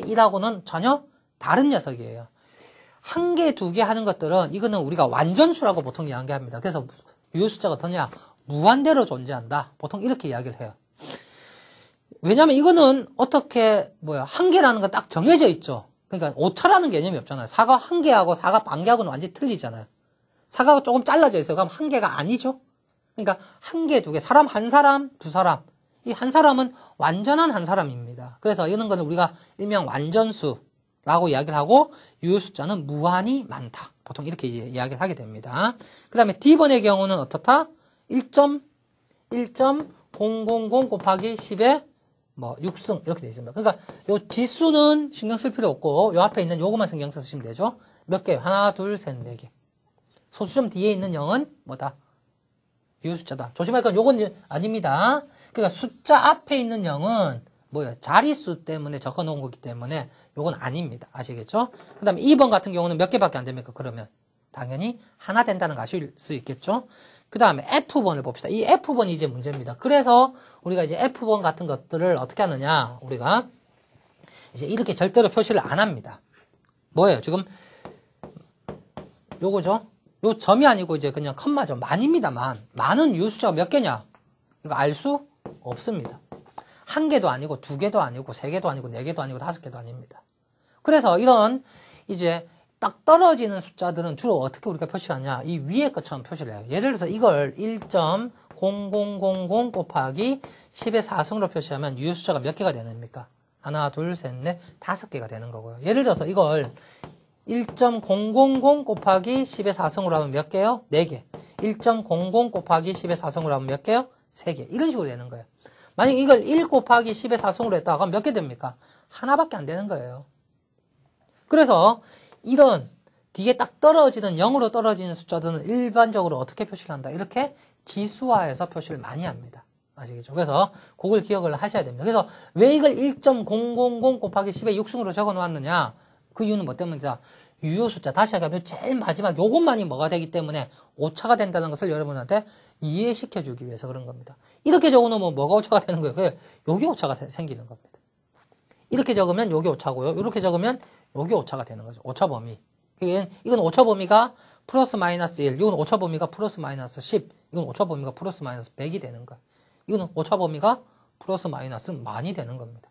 1하고는 전혀 다른 녀석이에요. 1개, 2개 하는 것들은 이거는 우리가 완전수라고 보통 이야기합니다. 그래서 유효 숫자가 어떠냐? 무한대로 존재한다. 보통 이렇게 이야기를 해요. 왜냐면 이거는 어떻게 1개라는 건 딱 정해져 있죠. 그러니까 오차라는 개념이 없잖아요. 4가 1개하고 4가 반개하고는 완전히 틀리잖아요. 4가 조금 잘라져 있어요. 그럼 1개가 아니죠. 그러니까 1개, 2개, 사람 한 사람, 두 사람. 이 한 사람은 완전한 한 사람입니다. 그래서 이런 거는 우리가 일명 완전수라고 이야기를 하고 유효 숫자는 무한히 많다. 보통 이렇게 이야기를 하게 됩니다. 그 다음에 D번의 경우는 어떻다? 1.000 곱하기 10의 6승 이렇게 되어 있습니다. 그러니까 요 지수는 신경 쓸 필요 없고 요 앞에 있는 요거만 신경 쓰시면 되죠. 몇 개? 하나, 둘, 셋, 네 개. 소수점 뒤에 있는 0은 뭐다? 유효 숫자다. 조심할 건 요건 아닙니다. 그러니까 숫자 앞에 있는 0은 자릿수 때문에 적어 놓은 거기 때문에 요건 아닙니다. 아시겠죠? 그 다음에 2번 같은 경우는 몇 개밖에 안 됩니까? 그러면 당연히 하나 된다는 거 아실 수 있겠죠? 그 다음에 F번을 봅시다. 이 F번이 이제 문제입니다. 그래서 우리가 이제 F번 같은 것들을 어떻게 하느냐? 우리가 이제 이렇게 절대로 표시를 안 합니다. 뭐예요? 지금 요거죠? 요 점이 아니고 이제 그냥 컴마죠. 만입니다. 만은 유효 숫자가 몇 개냐? 이거 알 수 없습니다. 1개도 아니고 2개도 아니고 3개도 아니고 4개도 아니고 5개도 아닙니다. 그래서 이런 이제 딱 떨어지는 숫자들은 주로 어떻게 우리가 표시하냐? 이 위에 것처럼 표시를 해요. 예를 들어서 이걸 1.0000 곱하기 10의 4승으로 표시하면 유효 숫자가 몇 개가 되는 겁니까? 하나, 둘, 셋, 넷, 5개가 되는 거고요. 예를 들어서 이걸 1.000 곱하기 10의 4승으로 하면 몇 개요? 4개. 1.00 곱하기 10의 4승으로 하면 몇 개요? 3개. 이런 식으로 되는 거예요. 만약 이걸 1 곱하기 10의 4승으로 했다. 그럼 몇 개 됩니까? 하나밖에 안 되는 거예요. 그래서 이런 뒤에 딱 떨어지는 0으로 떨어지는 숫자들은 일반적으로 어떻게 표시를 한다? 이렇게 지수화해서 표시를 많이 합니다. 아시겠죠? 그래서 그걸 기억을 하셔야 됩니다. 그래서 왜 이걸 1.000 곱하기 10의 6승으로 적어 놓았느냐? 그 이유는 뭐 때문이다? 유효 숫자, 다시 하면 제일 마지막 요것만이 뭐가 되기 때문에 오차가 된다는 것을 여러분한테 이해시켜 주기 위해서 그런 겁니다. 이렇게 적어 놓으면 뭐가 오차가 되는 거예요? 여기 오차가 생기는 겁니다. 이렇게 적으면 여기 오차고요. 이렇게 적으면 여기 오차가 되는 거죠. 오차 범위. 이건 오차 범위가 플러스 마이너스 1, 이건 오차 범위가 플러스 마이너스 10, 이건 오차 범위가 플러스 마이너스 100이 되는 거예요. 이거는 오차 범위가 플러스 마이너스 만이 되는 겁니다.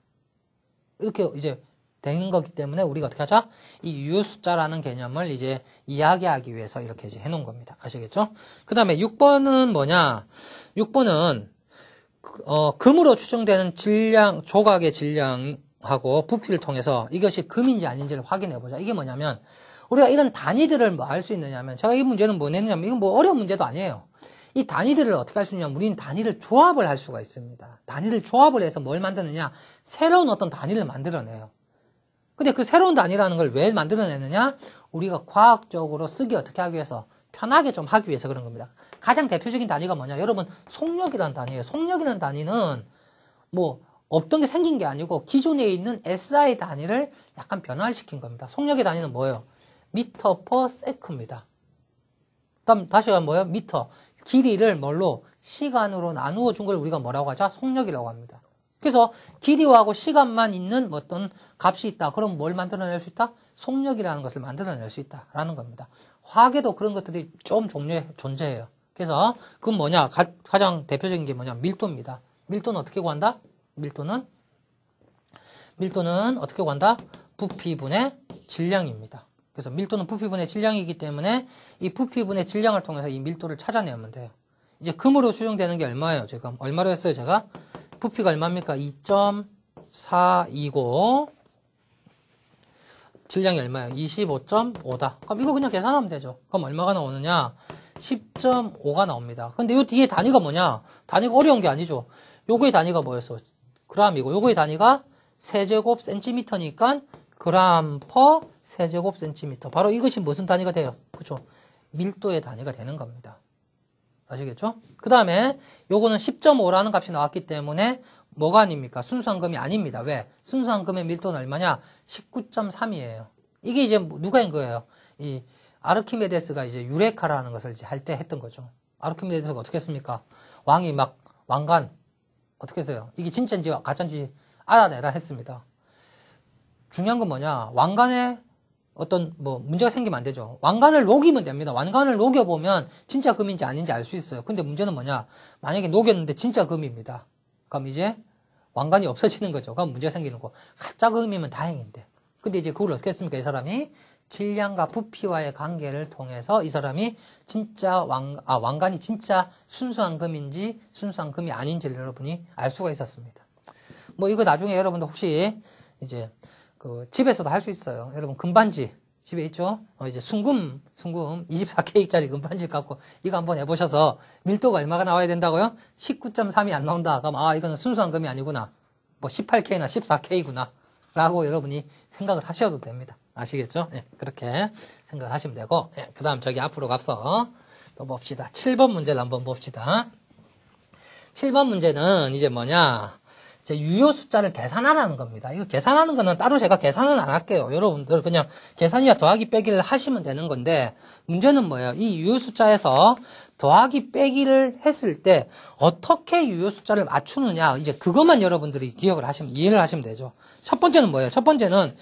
이렇게 이제 되는 거기 때문에 우리가 어떻게 하자? 이 유효 숫자라는 개념을 이제 이야기하기 위해서 이렇게 이제 해놓은 겁니다. 아시겠죠? 그 다음에 6번은 뭐냐? 6번은 금으로 추정되는 질량, 조각의 질량하고 부피를 통해서 이것이 금인지 아닌지를 확인해 보자. 이게 뭐냐면 우리가 이런 단위들을 뭐 알 수 있느냐면 제가 이 문제는 뭐 냈냐면 이건 뭐 어려운 문제도 아니에요. 이 단위들을 어떻게 할 수 있냐면 우리는 단위를 조합을 할 수가 있습니다. 단위를 조합을 해서 뭘 만드느냐? 새로운 어떤 단위를 만들어내요. 근데 그 새로운 단위라는 걸 왜 만들어내느냐? 우리가 과학적으로 쓰기 어떻게 하기 위해서 편하게 좀 하기 위해서 그런 겁니다. 가장 대표적인 단위가 뭐냐? 여러분 속력이라는 단위예요. 속력이라는 단위는 뭐 없던 게 생긴 게 아니고 기존에 있는 SI 단위를 약간 변화시킨 겁니다. 속력의 단위는 뭐예요? 미터 퍼 세크입니다. 다음 다시 한번 뭐예요? 미터. 길이를 뭘로? 시간으로 나누어 준 걸 우리가 뭐라고 하죠? 속력이라고 합니다. 그래서 길이하고 시간만 있는 어떤 값이 있다. 그럼 뭘 만들어낼 수 있다? 속력이라는 것을 만들어낼 수 있다라는 겁니다. 화학에도 그런 것들이 좀 존재해요. 그래서 그건 뭐냐? 가장 대표적인 게 뭐냐? 밀도입니다. 밀도는 어떻게 구한다? 밀도는 어떻게 구한다? 부피분의 질량입니다. 그래서 밀도는 부피분의 질량이기 때문에 이 부피분의 질량을 통해서 이 밀도를 찾아내면 돼요. 이제 금으로 추정되는 게 얼마예요? 제가 얼마로 했어요? 제가 부피가 얼마입니까? 2.4이고 질량이 얼마예요? 25.5다. 그럼 이거 그냥 계산하면 되죠. 그럼 얼마가 나오느냐? 10.5가 나옵니다. 근데 이 뒤에 단위가 뭐냐? 단위가 어려운 게 아니죠. 요거의 단위가 뭐였어? 그람이고 요거의 단위가 세제곱 센티미터니까 그람 퍼 세제곱 센티미터. 바로 이것이 무슨 단위가 돼요? 그렇죠? 밀도의 단위가 되는 겁니다. 아시겠죠? 그 다음에 요거는 10.5라는 값이 나왔기 때문에 뭐가 아닙니까? 순수한금이 아닙니다. 왜? 순수한금의 밀도는 얼마냐? 19.3이에요. 이게 이제 누가 한 거예요? 이 아르키메데스가 이제 유레카라는 것을 이제 할 때 했던 거죠. 아르키메데스가 어떻게 했습니까? 왕이 막 왕관 어떻게 했어요? 이게 진짜인지 가짜인지 알아내라 했습니다. 중요한 건 뭐냐? 왕관에 어떤 뭐 문제가 생기면 안 되죠. 왕관을 녹이면 됩니다. 왕관을 녹여보면 진짜 금인지 아닌지 알 수 있어요. 근데 문제는 뭐냐? 만약에 녹였는데 진짜 금입니다. 그럼 이제 왕관이 없어지는 거죠. 그럼 문제가 생기는 거. 가짜 금이면 다행인데. 근데 이제 그걸 어떻게 했습니까? 이 사람이 질량과 부피와의 관계를 통해서 이 사람이 진짜 왕관이 진짜 순수한 금인지 순수한 금이 아닌지를 여러분이 알 수가 있었습니다. 뭐 이거 나중에 여러분들 혹시 이제 그 집에서도 할 수 있어요. 여러분 금반지 집에 있죠? 이제 순금 24K짜리 금반지 갖고 이거 한번 해보셔서 밀도가 얼마가 나와야 된다고요? 19.3이 안 나온다. 그럼 이거는 순수한 금이 아니구나. 뭐 18K나 14K구나. 라고 여러분이 생각을 하셔도 됩니다. 아시겠죠? 예, 그렇게 생각을 하시면 되고, 예, 그 다음 저기 앞으로 가서 또 봅시다. 7번 문제를 한번 봅시다. 7번 문제는 이제 뭐냐? 이제 유효 숫자를 계산하라는 겁니다. 이거 계산하는 거는 따로 제가 계산은 안 할게요. 여러분들 그냥 계산이야 더하기 빼기를 하시면 되는 건데, 문제는 뭐예요? 이 유효 숫자에서 더하기 빼기를 했을 때 어떻게 유효 숫자를 맞추느냐, 이제 그것만 여러분들이 이해를 하시면 되죠. 첫 번째는 뭐예요? 첫 번째는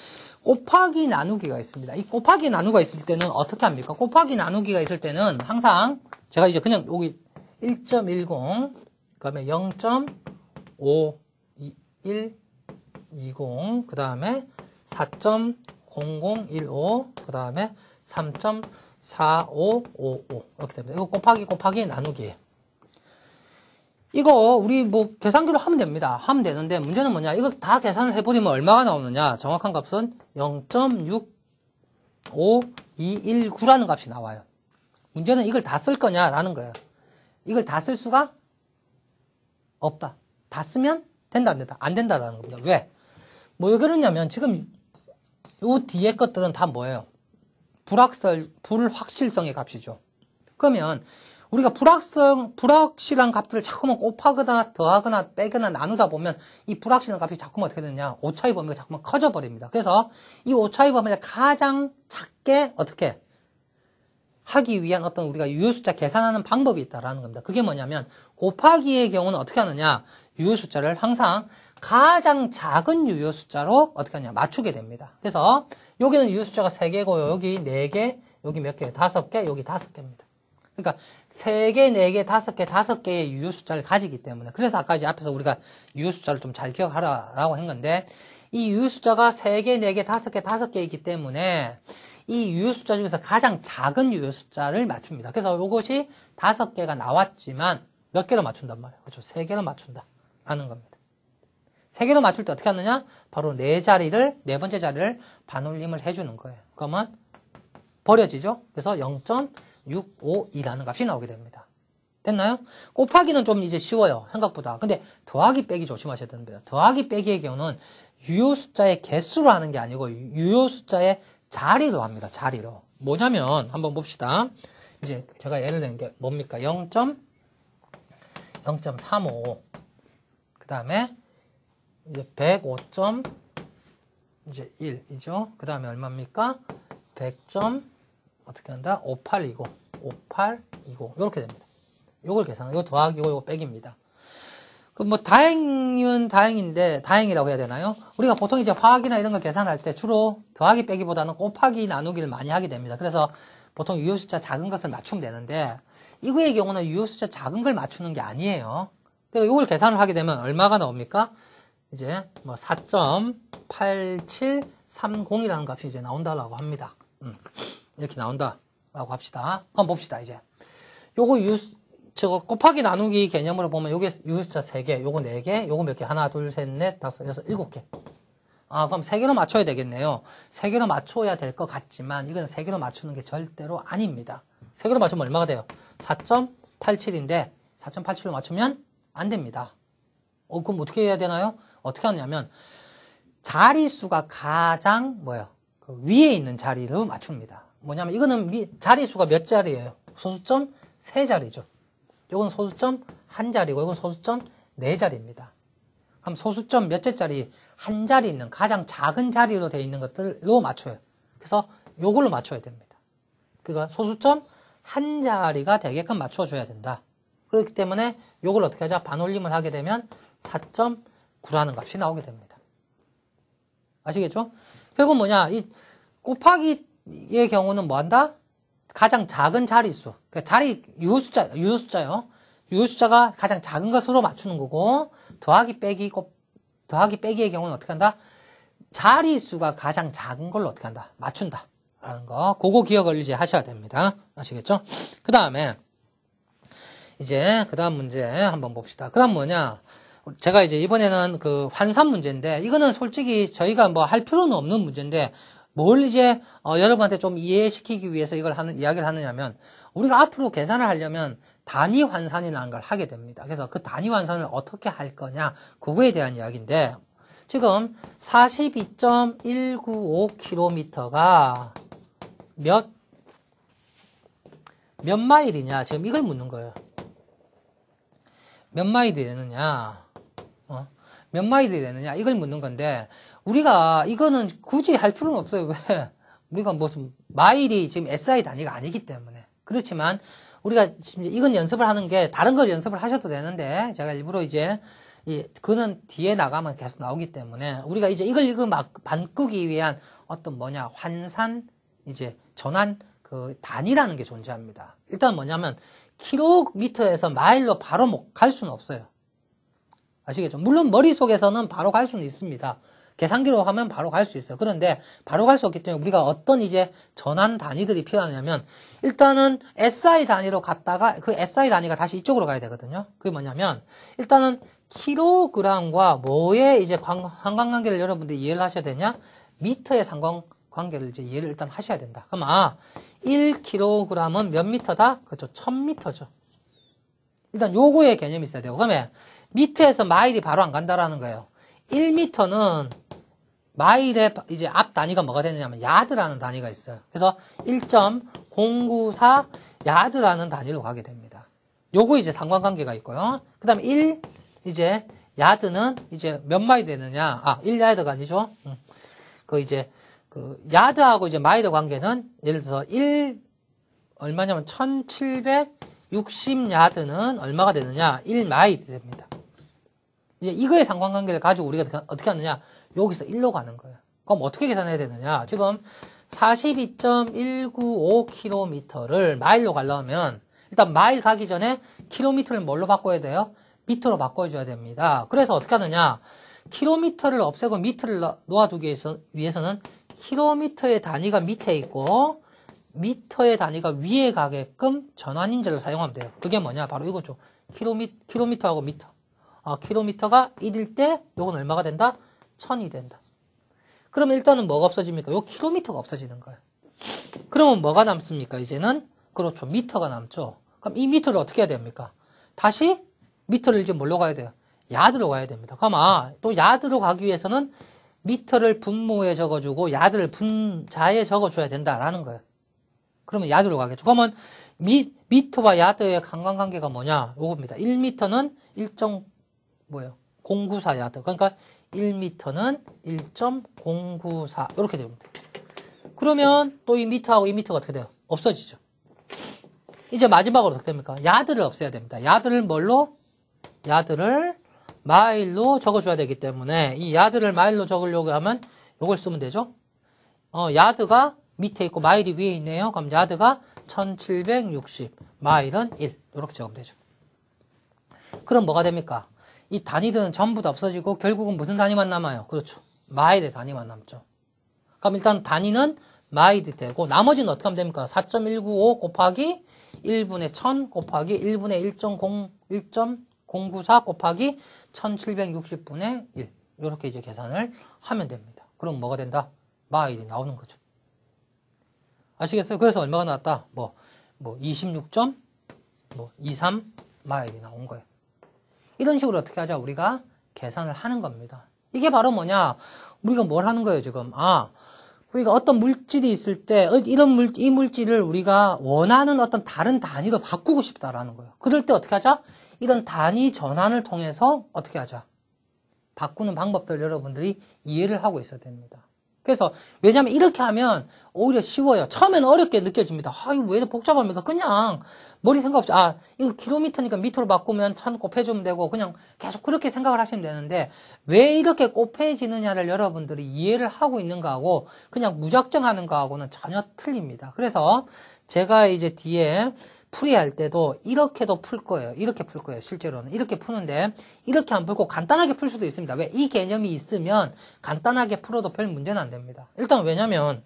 곱하기 나누기가 있습니다. 이 곱하기 나누기가 있을 때는 어떻게 합니까? 곱하기 나누기가 있을 때는 항상 제가 이제 그냥 여기 1.10, 그다음에 0.5 120, 그 다음에 4.0015, 그 다음에 3.4555 이렇게 됩니다. 이거 곱하기 나누기. 이거 우리 뭐 계산기로 하면 됩니다. 하면 되는데 문제는 뭐냐? 이거 다 계산을 해버리면 얼마가 나오느냐? 정확한 값은 0.65219라는 값이 나와요. 문제는 이걸 다 쓸 거냐라는 거예요. 이걸 다 쓸 수가 없다. 다 쓰면 된다, 안 된다? 안 된다라는 겁니다. 왜? 뭐 왜 그러냐면 지금 요 뒤에 것들은 다 뭐예요? 불확실성의 값이죠. 그러면 우리가 불확실한 값들을 자꾸만 곱하거나 더하거나 빼거나 나누다 보면 이 불확실한 값이 자꾸만 어떻게 되느냐? 오차의 범위가 자꾸만 커져 버립니다. 그래서 이 오차의 범위를 가장 작게 어떻게 하기 위한 어떤 우리가 유효 숫자 계산하는 방법이 있다라는 겁니다. 그게 뭐냐면 곱하기의 경우는 어떻게 하느냐? 유효 숫자를 항상 가장 작은 유효 숫자로 어떻게 하냐? 맞추게 됩니다. 그래서 여기는 유효 숫자가 3개고요. 여기 4개, 여기 몇 개? 5개, 여기 5개입니다. 그러니까 3개, 4개, 5개, 5개의 유효 숫자를 가지기 때문에, 그래서 아까 이제 앞에서 우리가 유효 숫자를 좀 잘 기억하라고 한 건데, 이 유효 숫자가 3개, 4개, 5개, 5개이기 때문에 이 유효 숫자 중에서 가장 작은 유효 숫자를 맞춥니다. 그래서 이것이 5개가 나왔지만 몇 개로 맞춘단 말이에요. 그렇죠? 3개로 맞춘다. 라는 겁니다. 3개로 맞출 때 어떻게 하느냐? 바로 네 번째 자리를 반올림을 해주는 거예요. 그러면 버려지죠? 그래서 0.652라는 값이 나오게 됩니다. 됐나요? 곱하기는 좀 이제 쉬워요. 생각보다. 근데 더하기 빼기 조심하셔야 됩니다. 더하기 빼기의 경우는 유효 숫자의 개수로 하는 게 아니고 유효 숫자의 자리로 합니다. 자리로. 뭐냐면 한번 봅시다. 이제 제가 예를 든 게 뭡니까? 0.35 그 다음에 이제 105점 이제 1이죠. 그 다음에 얼마입니까? 100점 어떻게 한다? 5820 이렇게 됩니다. 요걸 계산하고, 요거 더하기고, 요거 빼기입니다. 그 뭐, 다행이면 다행인데, 다행이라고 해야 되나요? 우리가 보통 이제 화학이나 이런 걸 계산할 때 주로 더하기 빼기보다는 곱하기 나누기를 많이 하게 됩니다. 그래서 보통 유효 숫자 작은 것을 맞추면 되는데, 이거의 경우는 유효 숫자 작은 걸 맞추는 게 아니에요. 그래서 요걸 계산을 하게 되면 얼마가 나옵니까? 이제 뭐 4.8730이라는 값이 이제 나온다라고 합니다. 이렇게 나온다라고 합시다. 그럼 봅시다, 이제. 요거 저거 곱하기 나누기 개념으로 보면 요게 유효숫자 3개, 요거 4개, 요거 몇 개? 하나, 둘, 셋, 넷, 다섯, 여섯, 7개. 아, 그럼 3개로 맞춰야 되겠네요. 3개로 맞춰야 될 것 같지만 이건 3개로 맞추는 게 절대로 아닙니다. 3개로 맞추면 얼마가 돼요? 4.87인데 4.87로 맞추면 안 됩니다. 그럼 어떻게 해야 되나요? 어떻게 하냐면 자리수가 가장 그 위에 있는 자리를 맞춥니다. 뭐냐면 이거는 자리수가 몇 자리예요? 소수점 3자리죠. 요건 소수점 1자리고 요건 소수점 4자리입니다. 그럼 소수점 몇째 자리? 1자리 있는 가장 작은 자리로 되어 있는 것들로 맞춰요. 그래서 요걸로 맞춰야 됩니다. 그러니까 소수점 1자리가 되게끔 맞춰줘야 된다. 그렇기 때문에 요걸 어떻게 하자? 반올림을 하게 되면 4.9라는 값이 나오게 됩니다. 아시겠죠? 결국 뭐냐? 이 곱하기의 경우는 뭐 한다? 가장 작은 자리수. 그러니까 유효숫자요. 유효숫자가 가장 작은 것으로 맞추는 거고, 더하기 빼기의 경우는 어떻게 한다? 자리수가 가장 작은 걸로 어떻게 한다? 맞춘다. 라는 거. 그거 기억을 이제 하셔야 됩니다. 아시겠죠? 그 다음에, 그 다음 문제 한번 봅시다. 그 다음 뭐냐? 제가 이제 이번에는 그 환산 문제인데, 이거는 솔직히 저희가 뭐 할 필요는 없는 문제인데, 뭘 이제 여러분한테 좀 이해시키기 위해서 이야기를 하느냐면 우리가 앞으로 계산을 하려면 단위 환산이라는 걸 하게 됩니다. 그래서 그 단위 환산을 어떻게 할 거냐 그거에 대한 이야기인데 지금 42.195km가 몇 마일이냐 지금 이걸 묻는 거예요. 몇 마일이 되느냐 몇 마일이 되느냐 이걸 묻는 건데 우리가 이거는 굳이 할 필요는 없어요. 왜? 우리가 무슨 마일이 지금 SI 단위가 아니기 때문에. 그렇지만 우리가 지금 이건 연습을 하는 게 다른 걸 연습을 하셔도 되는데 제가 일부러 이제 그는 뒤에 나가면 계속 나오기 때문에 우리가 이제 이걸 막 바꾸기 위한 어떤 환산 전환 그 단위라는 게 존재합니다. 일단 뭐냐면 킬로미터에서 마일로 바로 갈 수는 없어요. 아시겠죠? 물론 머릿속에서는 바로 갈 수는 있습니다. 계산기로 하면 바로 갈 수 있어요. 그런데 바로 갈 수 없기 때문에 우리가 어떤 전환 단위들이 필요하냐면 일단은 SI 단위로 갔다가 그 SI 단위가 다시 이쪽으로 가야 되거든요. 그게 뭐냐면 일단은 킬로그램과 뭐의 상관관계를 여러분들이 이해를 하셔야 되냐? 미터의 상관관계를 이해를 일단 하셔야 된다. 그럼 1kg은 몇 미터다? 그렇죠. 1000미터죠. 일단 요거의 개념이 있어야 돼요. 그러면 미터에서 마일이 바로 안 간다라는 거예요. 1미터는 마일의 앞 단위가 뭐가 되느냐면 야드라는 단위가 있어요. 그래서 1.094 야드라는 단위로 가게 됩니다. 요거 상관관계가 있고요. 그 다음에 야드는 몇 마일 되느냐? 1야드가 아니죠. 그 야드하고 마일의 관계는 예를 들어서 얼마냐면 1760야드는 얼마가 되느냐? 1마일이 됩니다. 이거의 상관관계를 가지고 우리가 어떻게 하느냐? 여기서 1로 가는 거예요. 그럼 어떻게 계산해야 되느냐? 지금 42.195km를 마일로 가려면 일단 마일 가기 전에 킬로미터를 뭘로 바꿔야 돼요? 미터로 바꿔줘야 됩니다. 그래서 어떻게 하느냐? 킬로미터를 없애고 미터를 놓아두기 위해서는 킬로미터의 단위가 밑에 있고 미터의 단위가 위에 가게끔 전환인자를 사용하면 돼요. 그게 뭐냐? 바로 이거죠. 킬로미터하고 미터. 킬로미터가 1일 때 요건 얼마가 된다? 1000이 된다. 그러면 일단은 뭐가 없어집니까? 요 킬로미터가 없어지는 거예요. 그러면 뭐가 남습니까? 이제는 그렇죠. 미터가 남죠. 그럼 이 미터를 어떻게 해야 됩니까? 다시 미터를 이제 뭘로 가야 돼요? 야드로 가야 됩니다. 그럼 또 야드로 가기 위해서는 미터를 분모에 적어주고 야드를 분자에 적어줘야 된다라는 거예요. 그러면 야드로 가겠죠. 그러면 미터와 야드의 관계가 뭐냐? 요겁니다. 1미터는 1.094 야드. 그러니까 1미터는 1.094 이렇게 됩니다. 그러면 또 이 미터하고 이 미터가 어떻게 돼요? 없어지죠. 이제 마지막으로 어떻게 됩니까? 야드를 없애야 됩니다. 야드를 뭘로? 야드를 마일로 적어줘야 되기 때문에 이 야드를 마일로 적으려고 하면 이걸 쓰면 되죠. 야드가 밑에 있고 마일이 위에 있네요. 그럼 야드가 1760, 마일은 1 이렇게 적으면 되죠. 그럼 뭐가 됩니까? 이 단위들은 전부 다 없어지고 결국은 무슨 단위만 남아요? 그렇죠. 마일의 단위만 남죠. 그럼 일단 단위는 마일이 되고 나머지는 어떻게 하면 됩니까? 4.195 곱하기 1분의 1000 곱하기 1분의 1.094 곱하기 1760분의 1 이렇게 이제 계산을 하면 됩니다. 그럼 뭐가 된다? 마일이 나오는 거죠. 아시겠어요? 그래서 얼마가 나왔다? 26.23 마일이 나온 거예요. 이런 식으로 어떻게 하자? 우리가 계산을 하는 겁니다. 이게 바로 뭐냐? 우리가 뭘 하는 거예요, 지금? 우리가 어떤 물질이 있을 때, 이 물질을 우리가 원하는 어떤 다른 단위로 바꾸고 싶다라는 거예요. 그럴 때 어떻게 하자? 이런 단위 전환을 통해서 어떻게 하자? 바꾸는 방법들 여러분들이 이해를 하고 있어야 됩니다. 그래서, 왜냐면 이렇게 하면 오히려 쉬워요. 처음에는 어렵게 느껴집니다. 이거 왜 이렇게 복잡합니까? 그냥 머리 생각 없이, 이거 킬로미터니까 미터로 바꾸면 1000 곱해주면 되고, 그냥 계속 그렇게 생각을 하시면 되는데, 왜 이렇게 곱해지느냐를 여러분들이 이해를 하고 있는 거하고, 그냥 무작정 하는 거하고는 전혀 틀립니다. 그래서 제가 이제 뒤에 풀이할 때도 이렇게도 풀 거예요. 이렇게 풀 거예요. 실제로는. 이렇게 푸는데 이렇게 안 풀고 간단하게 풀 수도 있습니다. 왜? 이 개념이 있으면 간단하게 풀어도 별 문제는 안 됩니다. 일단 왜냐면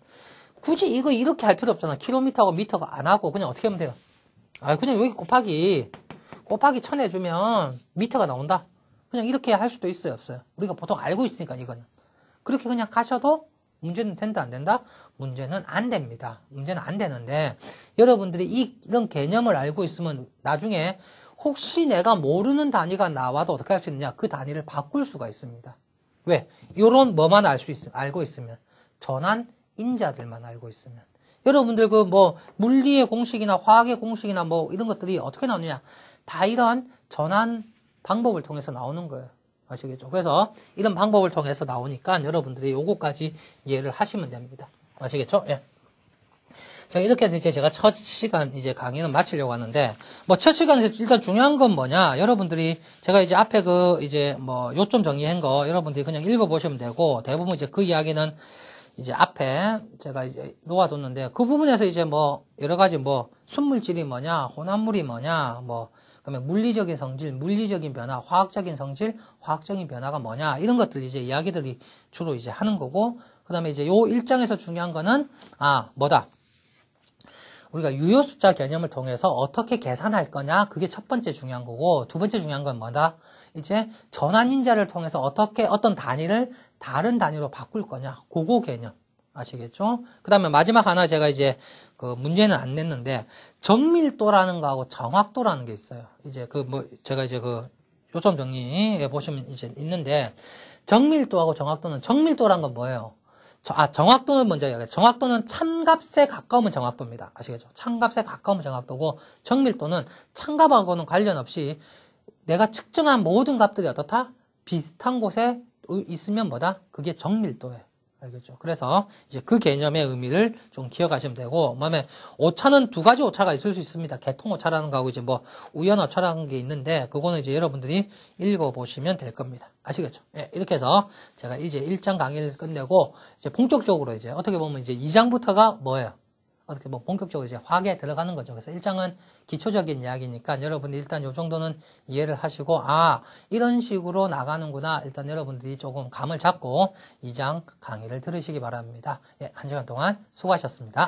굳이 이거 이렇게 할 필요 없잖아. 킬로미터하고 미터가 안 하고 그냥 어떻게 하면 돼요? 그냥 여기 곱하기 1000 해주면 미터가 나온다. 그냥 이렇게 할 수도 있어요. 없어요? 우리가 보통 알고 있으니까 이거는. 그렇게 그냥 가셔도 문제는 된다, 안 된다? 문제는 안 됩니다. 문제는 안 되는데, 여러분들이 이런 개념을 알고 있으면 나중에 혹시 내가 모르는 단위가 나와도 어떻게 할 수 있느냐? 그 단위를 바꿀 수가 있습니다. 왜? 요런 뭐만 알고 있으면. 전환 인자들만 알고 있으면. 여러분들 물리의 공식이나 화학의 공식이나 이런 것들이 어떻게 나오느냐? 다 이런 전환 방법을 통해서 나오는 거예요. 아시겠죠? 그래서 이런 방법을 통해서 나오니까 여러분들이 요거까지 이해를 하시면 됩니다. 아시겠죠? 예. 자, 이렇게 해서 이제 제가 첫 시간 이제 강의는 마치려고 하는데, 첫 시간에서 일단 중요한 건 뭐냐? 여러분들이 제가 이제 앞에 요점 정리한 거 여러분들이 그냥 읽어보시면 되고, 대부분 이제 그 이야기는 이제 앞에 제가 이제 놓아뒀는데, 그 부분에서 이제 여러 가지 순물질이 뭐냐, 혼합물이 뭐냐, 그러면 물리적인 성질, 물리적인 변화, 화학적인 성질, 화학적인 변화가 뭐냐, 이런 것들 이제 이야기들이 주로 이제 하는 거고, 그 다음에 이제 요 1장에서 중요한 거는, 뭐다? 우리가 유효 숫자 개념을 통해서 어떻게 계산할 거냐, 그게 첫 번째 중요한 거고, 두 번째 중요한 건 뭐다? 이제 전환인자를 통해서 어떻게 어떤 단위를 다른 단위로 바꿀 거냐, 그거 개념. 아시겠죠? 그 다음에 마지막 하나 제가 이제 문제는 안 냈는데, 정밀도라는 거하고 정확도라는 게 있어요. 이제 제가 이제 요점 정리해 보시면 이제 있는데, 정밀도하고 정확도는, 정밀도란 건 뭐예요? 정확도는 먼저 이야기해요. 정확도는 참값에 가까우면 정확도입니다. 아시겠죠? 참값에 가까우면 정확도고, 정밀도는 참값하고는 관련 없이 내가 측정한 모든 값들이 어떻다? 비슷한 곳에 있으면 뭐다? 그게 정밀도예요. 알겠죠? 그래서 이제 그 개념의 의미를 좀 기억하시면 되고, 그다음에 오차는 두 가지 오차가 있을 수 있습니다. 개통 오차라는 거하고 이제 우연 오차라는 게 있는데, 그거는 이제 여러분들이 읽어보시면 될 겁니다. 아시겠죠? 예, 이렇게 해서 제가 이제 1장 강의를 끝내고, 이제 본격적으로 이제 어떻게 보면 이제 2장부터가 뭐예요? 어떻게 뭐 본격적으로 이제 화학에 들어가는 거죠. 그래서 1장은 기초적인 이야기니까 여러분들이 일단 요 정도는 이해를 하시고, 이런 식으로 나가는구나. 일단 여러분들이 조금 감을 잡고 2장 강의를 들으시기 바랍니다. 예, 1시간 동안 수고하셨습니다.